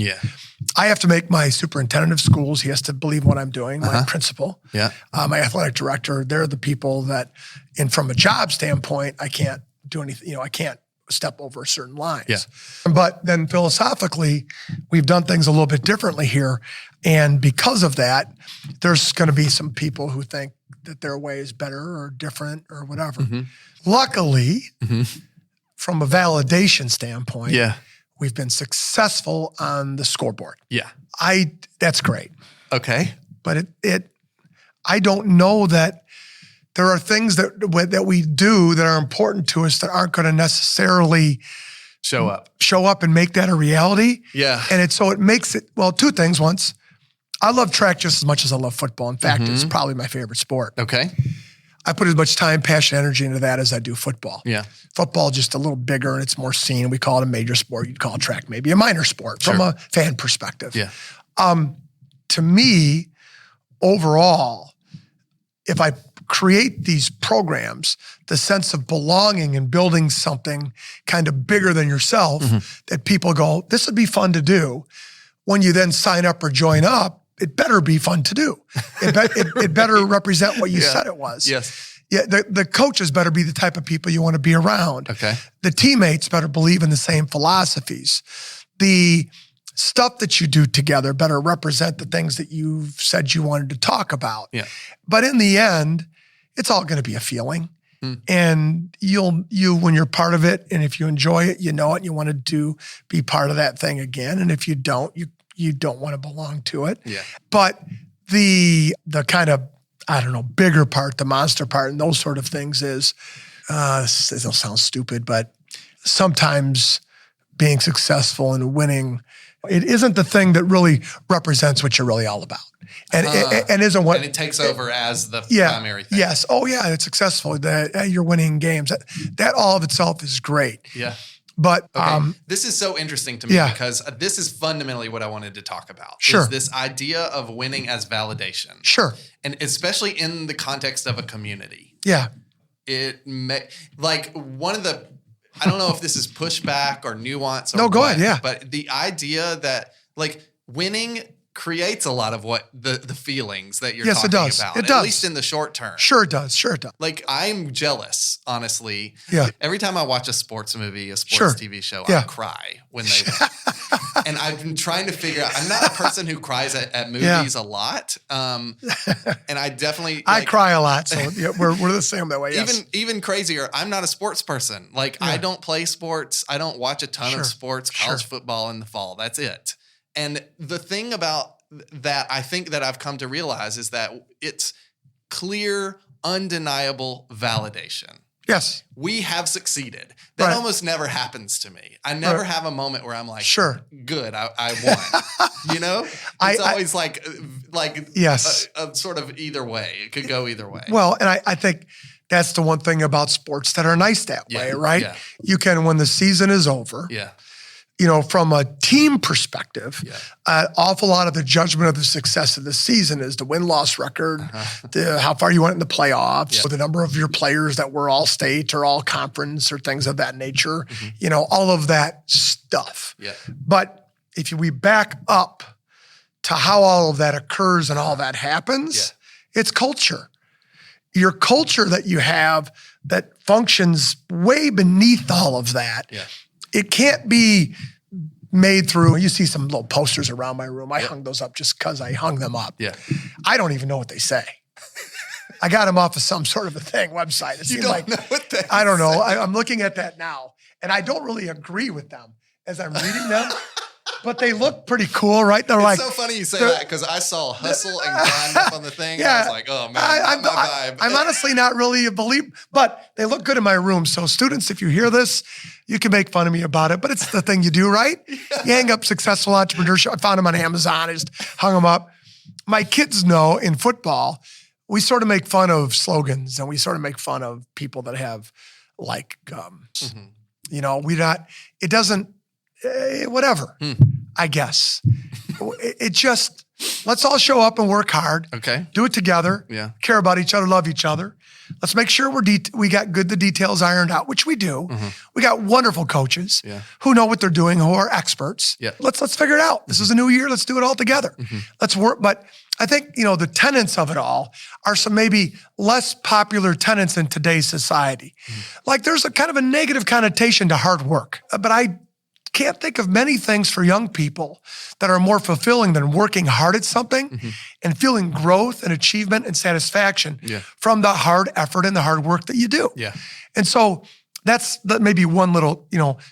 I have to make my superintendent of schools. He has to believe what I'm doing, my principal, my athletic director. They're the people that, and from a job standpoint, I can't do anything, I can't step over certain lines. But then philosophically, we've done things a little bit differently here. And because of that, there's going to be some people who think that their way is better or different or whatever. Luckily, from a validation standpoint, we've been successful on the scoreboard. That's great. Okay. But I don't know that there are things that we do that are important to us that aren't going to necessarily show up and make that a reality. Yeah. And it makes it, well, two things. Once, I love track just as much as I love football. In fact, it's probably my favorite sport. Okay. I put as much time, passion, energy into that as I do football. Yeah. Football just a little bigger and it's more seen. We call it a major sport. You'd call track maybe a minor sport from a fan perspective. Yeah. To me, overall, if I create these programs, the sense of belonging and building something kind of bigger than yourself that people go, this would be fun to do. When you then sign up or join up, it better be fun to do. It better represent what you said it was. Yes. Yeah. The coaches better be the type of people you want to be around. Okay. The teammates better believe in the same philosophies. The stuff that you do together better represent the things that you've said you wanted to talk about. Yeah. But in the end, it's all going to be a feeling. And you when you're part of it, and if you enjoy it, you know it, and you want to be part of that thing again. And if you don't, you don't want to belong to it. Yeah. But the kind of, I don't know, bigger part, the monster part, and those sort of things is, it'll sound stupid, but sometimes being successful and winning, it isn't the thing that really represents what you're really all about. And isn't what... And it takes over as the primary thing. Yes. Oh, yeah, it's successful. You're winning games. That all of itself is great. Yeah. But this is so interesting to me because this is fundamentally what I wanted to talk about. Sure. Is this idea of winning as validation. Sure. And especially in the context of a community. Yeah. One of the... I don't know if this is pushback or nuance. No, go ahead. Yeah. But the idea that winning creates a lot of what the feelings that you're talking about. It does. At least in the short term. Sure it does. I'm jealous, honestly. Yeah. Every time I watch a sports movie, a sports TV show, I cry when they win. And I've been trying to figure out, I'm not a person who cries at movies a lot. And I definitely... I cry a lot, so we're the same that way, yes. Even crazier, I'm not a sports person. I don't play sports. I don't watch a ton of sports, college football in the fall. That's it. And the thing about that I think that I've come to realize is that it's clear, undeniable validation. Yes. We have succeeded. That almost never happens to me. I never have a moment where I'm like, good, I won. You know? It's always yes. a sort of either way. It could go either way. Well, and I think that's the one thing about sports that are nice that way, right? Yeah. You can, when the season is over, from a team perspective, an awful lot of the judgment of the success of the season is the win-loss record, how far you went in the playoffs, or the number of your players that were all state or all conference or things of that nature, all of that stuff. Yeah. But if we back up to how all of that occurs and all that happens, it's culture. Your culture that you have that functions way beneath all of that. Yeah. It can't be made through, you see some little posters around my room. I hung those up just because I hung them up. Yeah. I don't even know what they say. I got them off of some sort of a website. It you don't know what they I don't know. I'm looking at that now, and I don't really agree with them as I'm reading them. But they look pretty cool, right? They're it's so funny you say that because I saw hustle and grind up on the thing. And I was like, oh man, not my vibe. I'm honestly not really a believer, but they look good in my room. So students, if you hear this, you can make fun of me about it, but it's the thing you do, right? You hang up successful entrepreneurship. I found them on Amazon. I just hung them up. My kids know in football, we sort of make fun of slogans and we sort of make fun of people that have it doesn't, whatever, I guess. It just, let's all show up and work hard. Okay. Do it together. Yeah. Care about each other, love each other. Let's make sure we got the details ironed out, which we do. We got wonderful coaches who know what they're doing, who are experts. Yeah. Let's figure it out. This is a new year. Let's do it all together. Let's work. But I think, the tenets of it all are some maybe less popular tenets in today's society. Like there's a kind of a negative connotation to hard work, but I can't think of many things for young people that are more fulfilling than working hard at something and feeling growth and achievement and satisfaction from the hard effort and the hard work that you do. Yeah. And so that's maybe one little,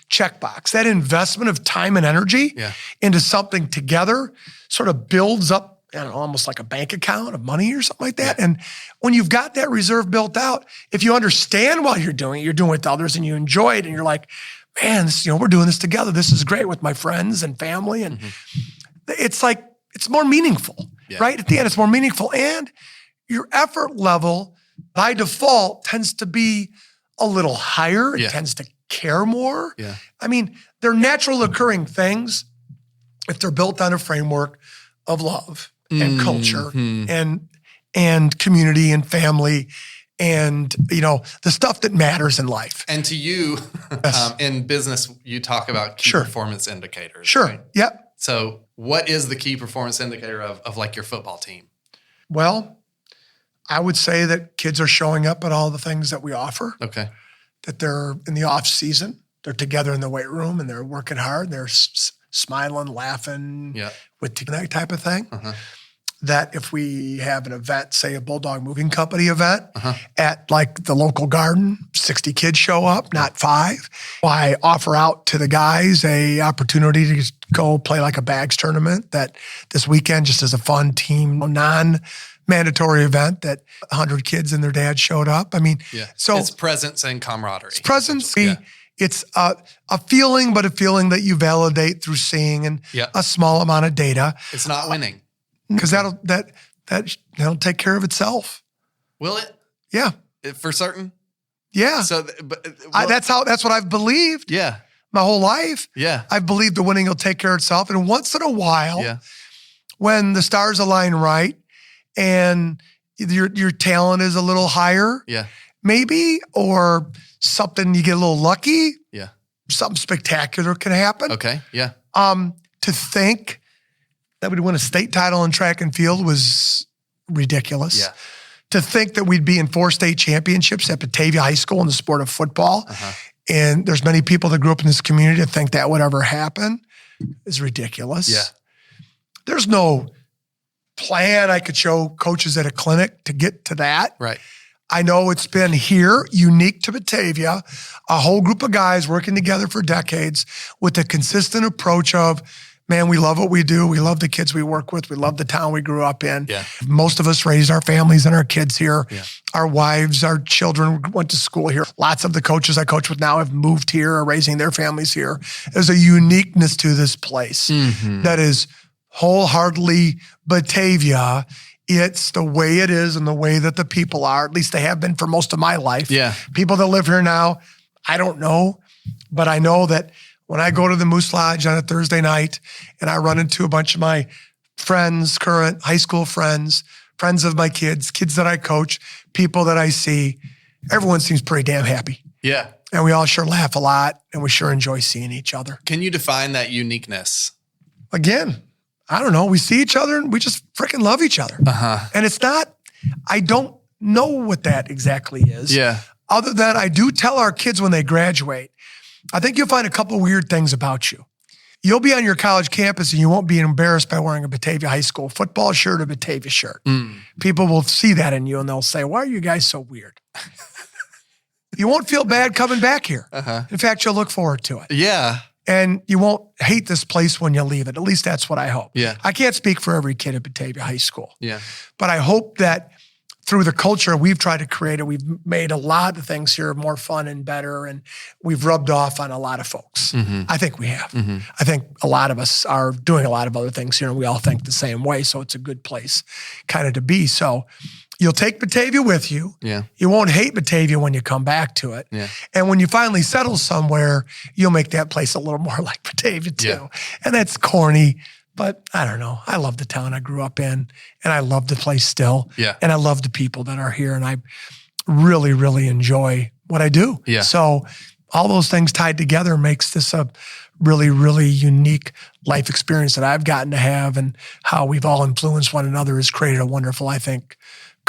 checkbox. That investment of time and energy into something together sort of builds up, almost like a bank account of money or something like that. And when you've got that reserve built out, if you understand while you're doing it with others and you enjoy it and you're like, man, we're doing this together. This is great with my friends and family. And it's like, it's more meaningful, right? At the end, it's more meaningful. And your effort level by default tends to be a little higher. It tends to care more. Yeah. I mean, they're natural occurring things if they're built on a framework of love and culture and community and family and, the stuff that matters in life. And to you, in business, you talk about key performance indicators. Sure. Right? Yep. So what is the key performance indicator of like your football team? Well, I would say that kids are showing up at all the things that we offer. Okay. That they're in the off season, they're together in the weight room and they're working hard. They're smiling, laughing with that type of thing. That if we have an event, say a Bulldog Moving Company event at like the local garden, 60 kids show up, not 5. I offer out to the guys a opportunity to go play like a bags tournament that this weekend just as a fun team, non-mandatory event that 100 kids and their dad showed up. I mean, so it's presence and camaraderie. It's presence. It's a feeling, but a feeling that you validate through seeing and a small amount of data. It's not winning. Because that'll take care of itself. Will it? Yeah. For certain? Yeah. So, that's what I've believed. Yeah. My whole life. Yeah. I've believed the winning will take care of itself. And once in a while, when the stars align right and your talent is a little higher, maybe, or something, you get a little lucky. Yeah. Something spectacular can happen. Okay. Yeah. To think that we'd win a state title in track and field was ridiculous. Yeah. To think that we'd be in 4 state championships at Batavia High School in the sport of football, and there's many people that grew up in this community that think that would ever happen is ridiculous. Yeah. There's no plan I could show coaches at a clinic to get to that. Right. I know it's been here, unique to Batavia, a whole group of guys working together for decades with a consistent approach of, man, we love what we do. We love the kids we work with. We love the town we grew up in. Yeah. Most of us raised our families and our kids here. Yeah. Our wives, our children went to school here. Lots of the coaches I coach with now have moved here or raising their families here. There's a uniqueness to this place that is wholeheartedly Batavia. It's the way it is and the way that the people are. At least they have been for most of my life. Yeah. People that live here now, I don't know, but I know that when I go to the Moose Lodge on a Thursday night and I run into a bunch of my friends, current high school friends, friends of my kids that I coach, people that I see, everyone seems pretty damn happy. Yeah. And we all sure laugh a lot and we sure enjoy seeing each other. Can you define that uniqueness? Again, I don't know. We see each other and we just freaking love each other. And it's not, I don't know what that exactly is. Yeah. Other than I do tell our kids when they graduate, I think you'll find a couple of weird things about you. You'll be on your college campus and you won't be embarrassed by wearing a Batavia High School football shirt or Batavia shirt. People will see that in you and they'll say, why are you guys so weird? You won't feel bad coming back here. In fact, you'll look forward to it. Yeah. And you won't hate this place when you leave it. At least that's what I hope. Yeah. I can't speak for every kid at Batavia High School. Yeah. But I hope that through the culture we've tried to create it, we've made a lot of things here more fun and better, and we've rubbed off on a lot of folks. I think we have. I think a lot of us are doing a lot of other things here, and we all think the same way, so it's a good place kind of to be. So you'll take Batavia with you. Yeah. You won't hate Batavia when you come back to it. Yeah. And when you finally settle somewhere, you'll make that place a little more like Batavia too. Yeah. And that's corny, but I don't know. I love the town I grew up in, and I love the place still. Yeah. And I love the people that are here, and I really, really enjoy what I do. Yeah. So all those things tied together makes this a really, really unique life experience that I've gotten to have, and how we've all influenced one another has created a wonderful, I think,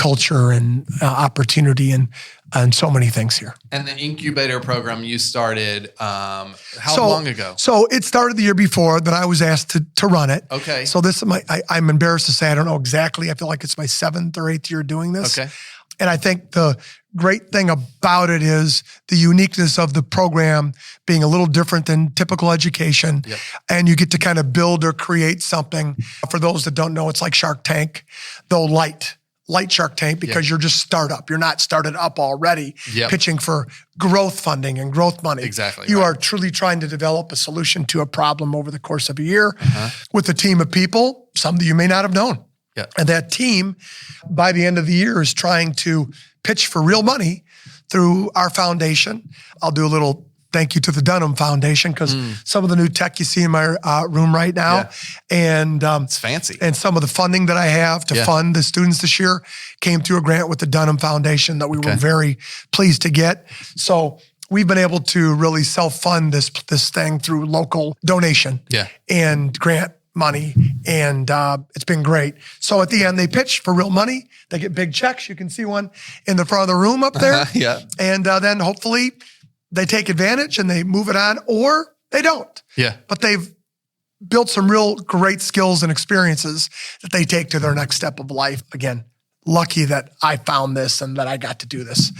culture and opportunity and so many things here. And the incubator program you started how long ago? So it started the year before that I was asked to run it. Okay. So this is I'm embarrassed to say I don't know exactly. I feel like it's my 7th or 8th year doing this. Okay. And I think the great thing about it is the uniqueness of the program being a little different than typical education. Yep. And you get to kind of build or create something. For those that don't know, it's like Shark Tank, though light Shark Tank, because you're just startup. You're not started up already, pitching for growth funding and growth money. Exactly. You are truly trying to develop a solution to a problem over the course of a year with a team of people, some that you may not have known. Yeah. And that team, by the end of the year, is trying to pitch for real money through our foundation. I'll do a little thank you to the Dunham Foundation, because some of the new tech you see in my room right now, and it's fancy. And some of the funding that I have to fund the students this year came through a grant with the Dunham Foundation that we were very pleased to get. So we've been able to really self-fund this thing through local donation and grant money, and it's been great. So at the end, they pitch for real money. They get big checks. You can see one in the front of the room up there. And then hopefully they take advantage and they move it on, or they don't. But they've built some real great skills and experiences that they take to their next step of life. Again, lucky that I found this and that I got to do this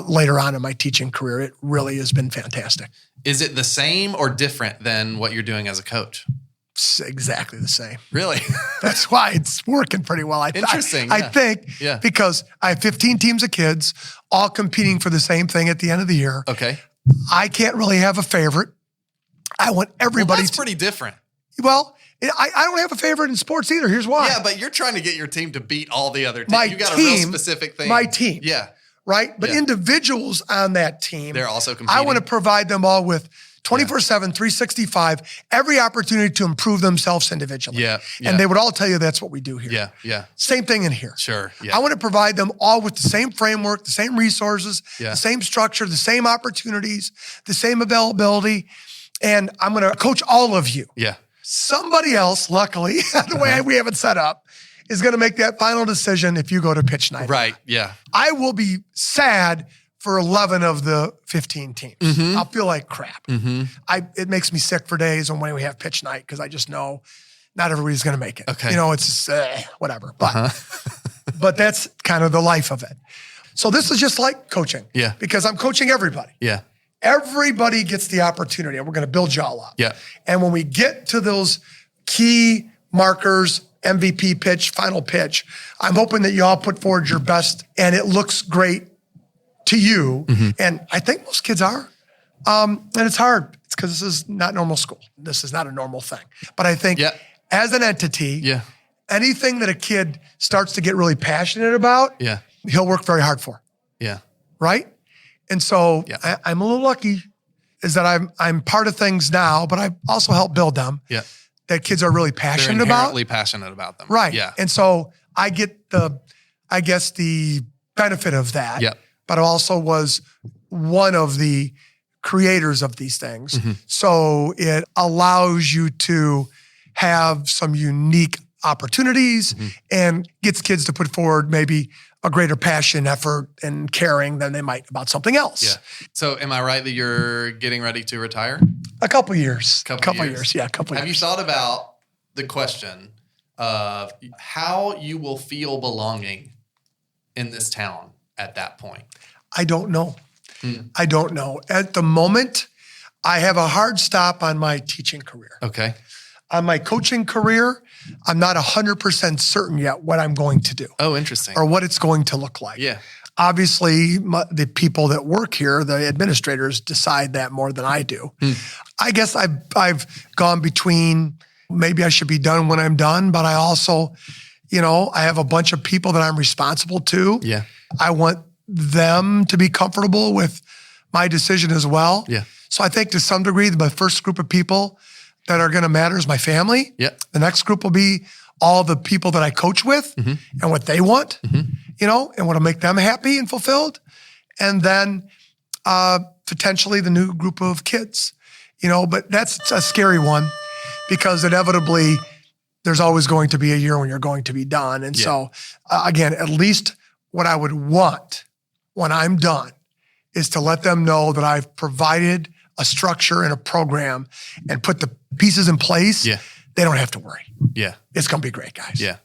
later on in my teaching career. It really has been fantastic. Is it the same or different than what you're doing as a coach? It's exactly the same. Really? That's why it's working pretty well. Interesting. I think because I have 15 teams of kids all competing for the same thing at the end of the year. Okay. I can't really have a favorite. I want everybody. Well, that's pretty different. Well, I don't have a favorite in sports either. Here's why. Yeah, but you're trying to get your team to beat all the other teams. You got a real specific thing. My team. Yeah. Right? But individuals on that team, they're also competing. I want to provide them all with 24/7, 365, every opportunity to improve themselves individually. And they would all tell you that's what we do here. Same thing in here. Sure. I want to provide them all with the same framework, the same resources, the same structure, the same opportunities, the same availability. And I'm going to coach all of you. Somebody else, luckily, the way we have it set up, is going to make that final decision if you go to pitch night. Right. I will be sad for 11 of the 15 teams. I'll feel like crap. It makes me sick for days when we have pitch night, because I just know not everybody's going to make it. Okay. You know, it's just, whatever. But but that's kind of the life of it. So this is just like coaching. Because I'm coaching everybody. Everybody gets the opportunity, and we're going to build you all up. And when we get to those key markers, MVP pitch, final pitch, I'm hoping that you all put forward your best and it looks great to you. And I think most kids are. And it's hard. It's because this is not normal school. This is not a normal thing. But I think as an entity, anything that a kid starts to get really passionate about, he'll work very hard for. Right? And so I'm a little lucky is that I'm part of things now, but I also help build them. That kids are really passionate about. They're inherently passionate about them. Right. And so I get the benefit of that. But I also was one of the creators of these things. So it allows you to have some unique opportunities and gets kids to put forward maybe a greater passion, effort, and caring than they might about something else. So am I right that you're getting ready to retire? A couple years. Couple years. Yeah, a couple years. Have you thought about the question of how you will feel belonging in this town at that point? I don't know. I don't know. At the moment, I have a hard stop on my teaching career. Okay. On my coaching career, I'm not 100% certain yet what I'm going to do. Oh, interesting. Or what it's going to look like. Obviously, the people that work here, the administrators, decide that more than I do. I guess I've gone between maybe I should be done when I'm done, but I also, I have a bunch of people that I'm responsible to. I want them to be comfortable with my decision as well. So I think to some degree, the first group of people that are going to matter is my family. The next group will be all the people that I coach with and what they want, and what'll make them happy and fulfilled. And then potentially the new group of kids, but that's a scary one because inevitably there's always going to be a year when you're going to be done. And so again, at least what I would want when I'm done is to let them know that I've provided a structure and a program and put the pieces in place. Yeah. They don't have to worry. Yeah. It's going to be great, guys. Yeah.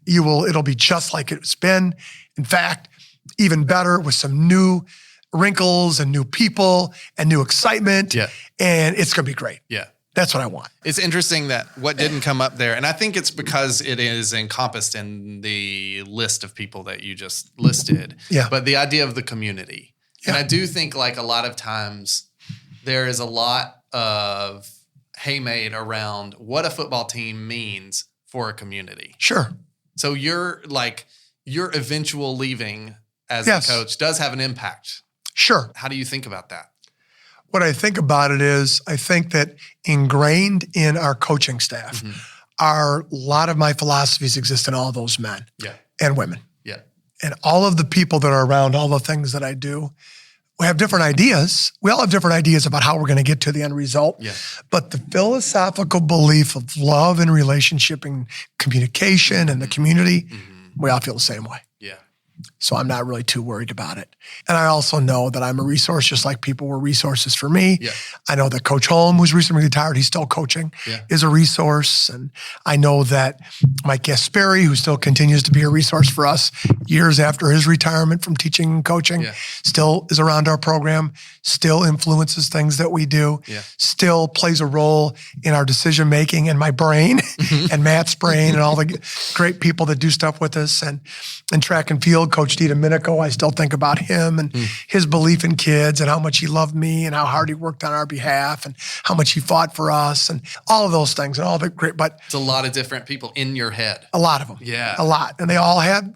It'll be just like it's been. In fact, even better with some new wrinkles and new people and new excitement. Yeah. And it's going to be great. Yeah. That's what I want. It's interesting that what didn't come up there, and I think it's because it is encompassed in the list of people that you just listed. Yeah. But the idea of the community. Yeah. And I do think like a lot of times there is a lot of haymade around what a football team means for a community. Sure. So your eventual leaving as Yes. a coach does have an impact. Sure. How do you think about that? What I think about it is I think that ingrained in our coaching staff are a lot of my philosophies exist in all those men Yeah. and women. Yeah. And all of the people that are around, all the things that I do, we have different ideas. We all have different ideas about how we're going to get to the end result. Yeah. But the philosophical belief of love and relationship and communication and the community, we all feel the same way. Yeah. So I'm not really too worried about it. And I also know that I'm a resource, just like people were resources for me. Yeah. I know that Coach Holm, who's recently retired, he's still coaching, is a resource. And I know that Mike Gasperi, who still continues to be a resource for us years after his retirement from teaching and coaching, still is around our program, still influences things that we do, still plays a role in our decision-making and my brain and Matt's brain and all the great people that do stuff with us. And track and field, Coach D. Domenico, I still think about him and his belief in kids and how much he loved me and how hard he worked on our behalf and how much he fought for us and all of those things and all the great, but It's a lot of different people in your head. a lot of them. Yeah. A lot. And they all have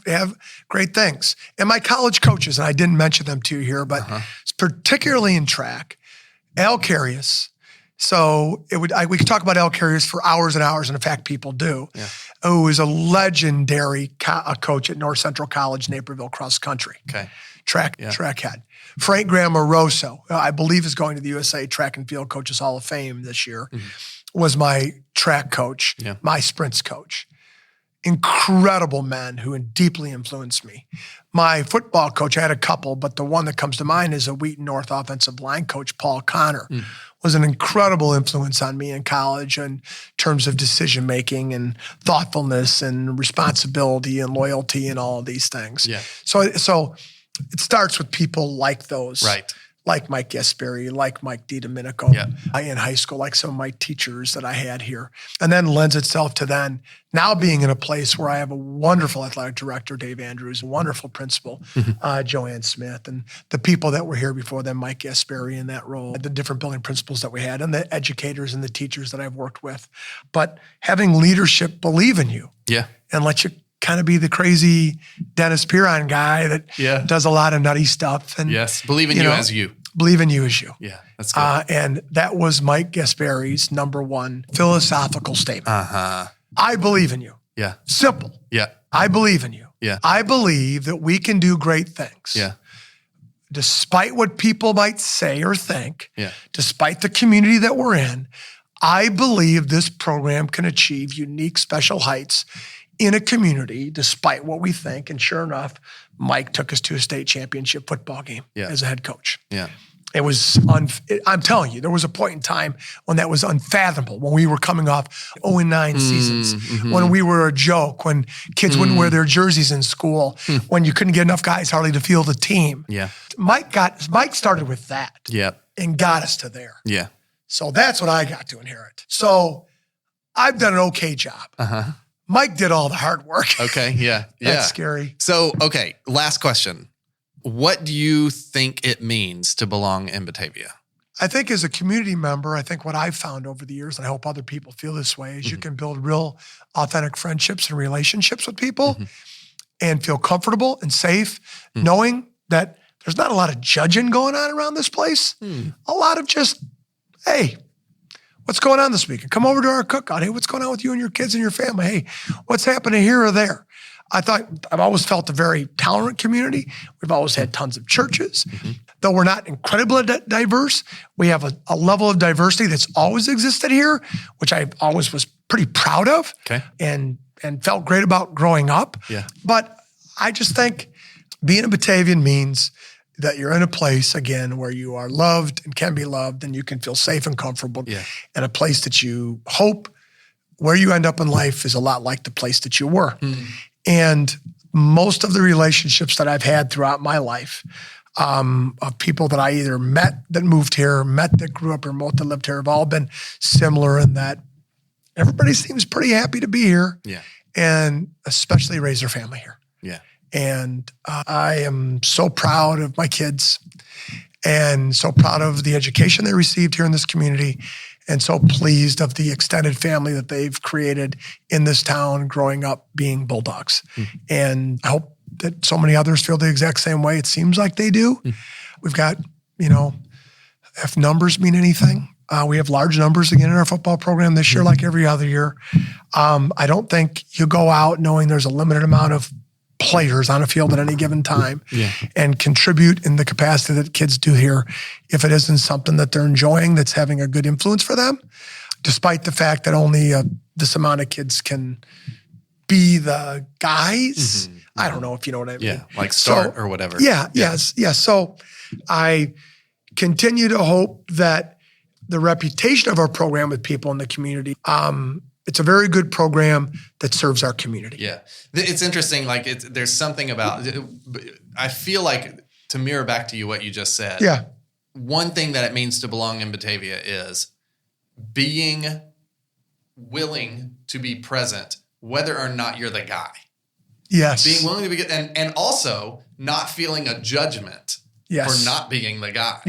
great things. And my college coaches, and I didn't mention them to you here, but particularly in track, Al Carius. So we could talk about Al Carius for hours and hours, and in fact, people do. Yeah. Who is a legendary coach at North Central College, Naperville cross country. Okay. Track head. Frank Grammaroso, I believe is going to the USA Track and Field Coaches Hall of Fame this year, was my track coach, my sprints coach. Incredible men who deeply influenced me. My football coach, I had a couple, but the one that comes to mind is a Wheaton North offensive line coach, Paul Connor, was an incredible influence on me in college in terms of decision-making and thoughtfulness and responsibility and loyalty and all of these things. Yeah. So it starts with people like those. Right. Like Mike Gasperi, like Mike D. Domenico in high school, like some of my teachers that I had here. And then lends itself to then now being in a place where I have a wonderful athletic director, Dave Andrews, a wonderful principal, Joanne Smith, and the people that were here before them, Mike Gasperi in that role, the different building principals that we had, and the educators and the teachers that I've worked with. But having leadership believe in you and let you kind of be the crazy Dennis Piron guy that does a lot of nutty stuff. And believe in you as you. Believe in you as you. Yeah, that's good. And that was Mike Gasperi's number one philosophical statement. I believe in you. Yeah. Simple. Yeah. I believe in you. Yeah. I believe that we can do great things. Yeah. Despite what people might say or think, Yeah. despite the community that we're in, I believe this program can achieve unique special heights in a community, despite what we think. And sure enough, Mike took us to a state championship football game as a head coach. Yeah. It was, I'm telling you, there was a point in time when that was unfathomable, when we were coming off 0-9 seasons, when we were a joke, when kids wouldn't wear their jerseys in school, when you couldn't get enough guys hardly to field a team. Yeah. Mike started with that and got us to there. Yeah. So that's what I got to inherit. So I've done an okay job. Mike did all the hard work. Okay. Yeah. Yeah. That's scary. So, okay. Last question. What do you think it means to belong in Batavia? I think as a community member, I think what I've found over the years, and I hope other people feel this way, is you can build real authentic friendships and relationships with people and feel comfortable and safe, knowing that there's not a lot of judging going on around this place. A lot of just, hey, what's going on this weekend? Come over to our cookout. Hey, what's going on with you and your kids and your family? Hey, what's happening here or there? I've always felt a very tolerant community. We've always had tons of churches. Though we're not incredibly diverse, we have a level of diversity that's always existed here, which I always was pretty proud of and felt great about growing up. Yeah. But I just think being a Batavian means that you're in a place, again, where you are loved and can be loved and you can feel safe and comfortable, and a place that you hope where you end up in life is a lot like the place that you were. And most of the relationships that I've had throughout my life, of people that I either met that moved here, met that grew up here, met that lived here, have all been similar in that everybody seems pretty happy to be here, and especially raise their family here. And I am so proud of my kids and so proud of the education they received here in this community, and so pleased of the extended family that they've created in this town growing up being Bulldogs. And I hope that so many others feel the exact same way. It seems like they do. We've got, if numbers mean anything, we have large numbers again in our football program this year, like every other year. I don't think you go out knowing there's a limited amount of players on a field at any given time and contribute in the capacity that kids do here if it isn't something that they're enjoying that's having a good influence for them, despite the fact that only this amount of kids can be the guys. I don't know if you know what I mean. Like start or whatever. Yes. So I continue to hope that the reputation of our program with people in the community, it's a very good program that serves our community. It's interesting. Like there's something about, I feel like, to mirror back to you what you just said. One thing that it means to belong in Batavia is being willing to be present, whether or not you're the guy. Being willing to be good, and also not feeling a judgment for not being the guy.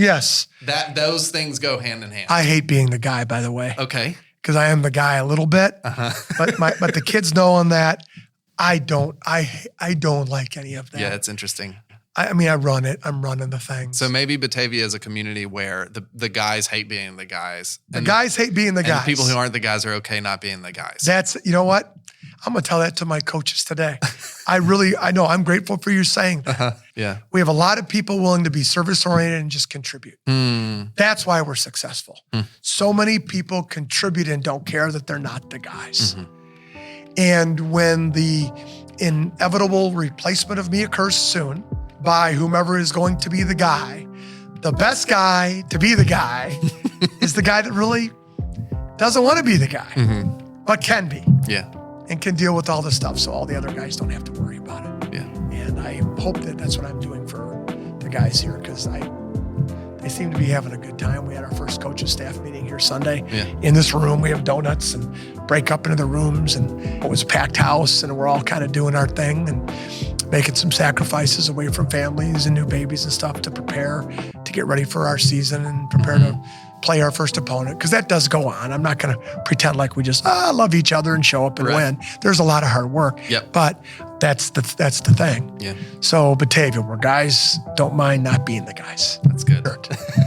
That those things go hand in hand. I hate being the guy, by the way. Okay. Because I am the guy a little bit, but the kids knowing that I don't like any of that. It's interesting. I mean, I run it. I'm running the thing. So maybe Batavia is a community where the guys hate being the guys. The guys hate being the guys. And the people who aren't the guys are okay not being the guys. That's, you know what? I'm going to tell that to my coaches today. I know I'm grateful for you saying that. We have a lot of people willing to be service-oriented and just contribute. That's why we're successful. So many people contribute and don't care that they're not the guys. And when the inevitable replacement of me occurs soon by whomever is going to be the guy, the best guy to be the guy is the guy that really doesn't want to be the guy, but can be. And can deal with all the stuff so all the other guys don't have to worry about it. And I hope that that's what I'm doing for the guys here, because they seem to be having a good time. We had our first coaches staff meeting here Sunday in this room. We have donuts and break up into the rooms, and it was a packed house, and we're all kind of doing our thing and making some sacrifices away from families and new babies and stuff to prepare to get ready for our season and prepare to play our first opponent, because that does go on. I'm not going to pretend like we just love each other and show up and win. There's a lot of hard work, but that's the thing. So Batavia, where guys don't mind not being the guys. That's good.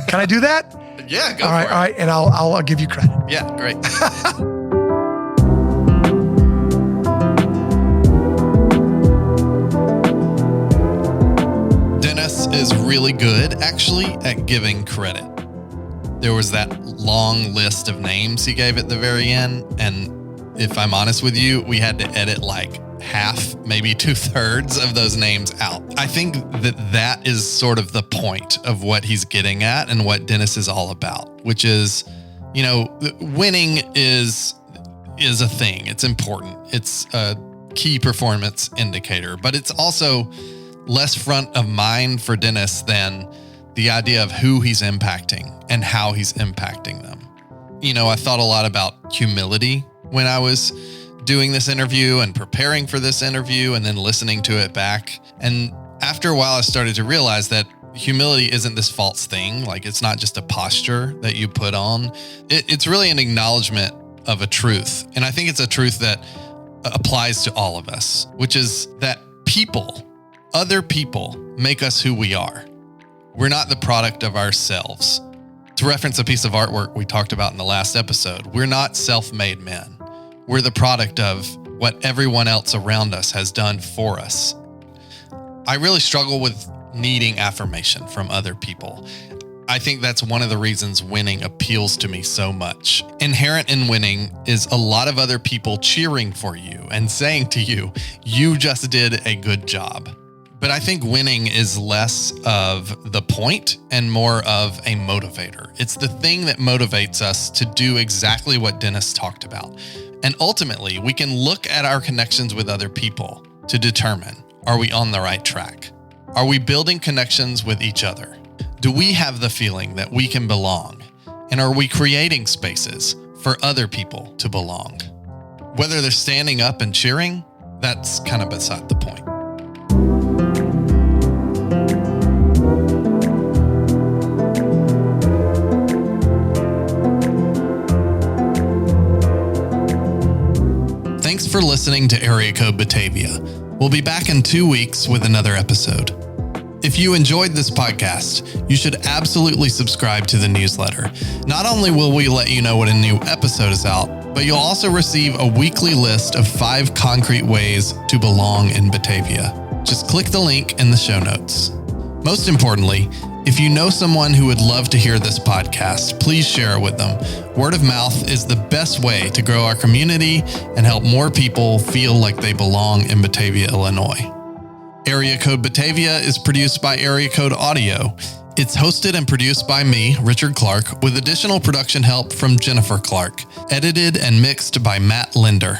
Can I do that? Yeah, go all for right, it. All right, and I'll give you credit. Yeah, great. Dennis is really good, actually, at giving credit. There was that long list of names he gave at the very end, and if I'm honest with you, we had to edit like half, maybe 2/3 of those names out. I think that is sort of the point of what he's getting at and what Dennis is all about, which is, winning is a thing. It's important. It's a key performance indicator, but it's also less front of mind for Dennis than the idea of who he's impacting and how he's impacting them. I thought a lot about humility when I was doing this interview and preparing for this interview and then listening to it back. And after a while, I started to realize that humility isn't this false thing. Like, it's not just a posture that you put on. It's really an acknowledgement of a truth. And I think it's a truth that applies to all of us, which is that other people make us who we are. We're not the product of ourselves. To reference a piece of artwork we talked about in the last episode, we're not self-made men. We're the product of what everyone else around us has done for us. I really struggle with needing affirmation from other people. I think that's one of the reasons winning appeals to me so much. Inherent in winning is a lot of other people cheering for you and saying to you, you just did a good job. But I think winning is less of the point and more of a motivator. It's the thing that motivates us to do exactly what Dennis talked about. And ultimately, we can look at our connections with other people to determine, are we on the right track? Are we building connections with each other? Do we have the feeling that we can belong? And are we creating spaces for other people to belong? Whether they're standing up and cheering, that's kind of beside the point. Thanks for listening to Area Code Batavia. We'll be back in 2 weeks with another episode. If you enjoyed this podcast, you should absolutely subscribe to the newsletter. Not only will we let you know when a new episode is out, but you'll also receive a weekly list of 5 concrete ways to belong in Batavia. Just click the link in the show notes. Most importantly, if you know someone who would love to hear this podcast, please share it with them. Word of mouth is the best way to grow our community and help more people feel like they belong in Batavia, Illinois. Area Code Batavia is produced by Area Code Audio. It's hosted and produced by me, Richard Clark, with additional production help from Jennifer Clark. Edited and mixed by Matt Linder.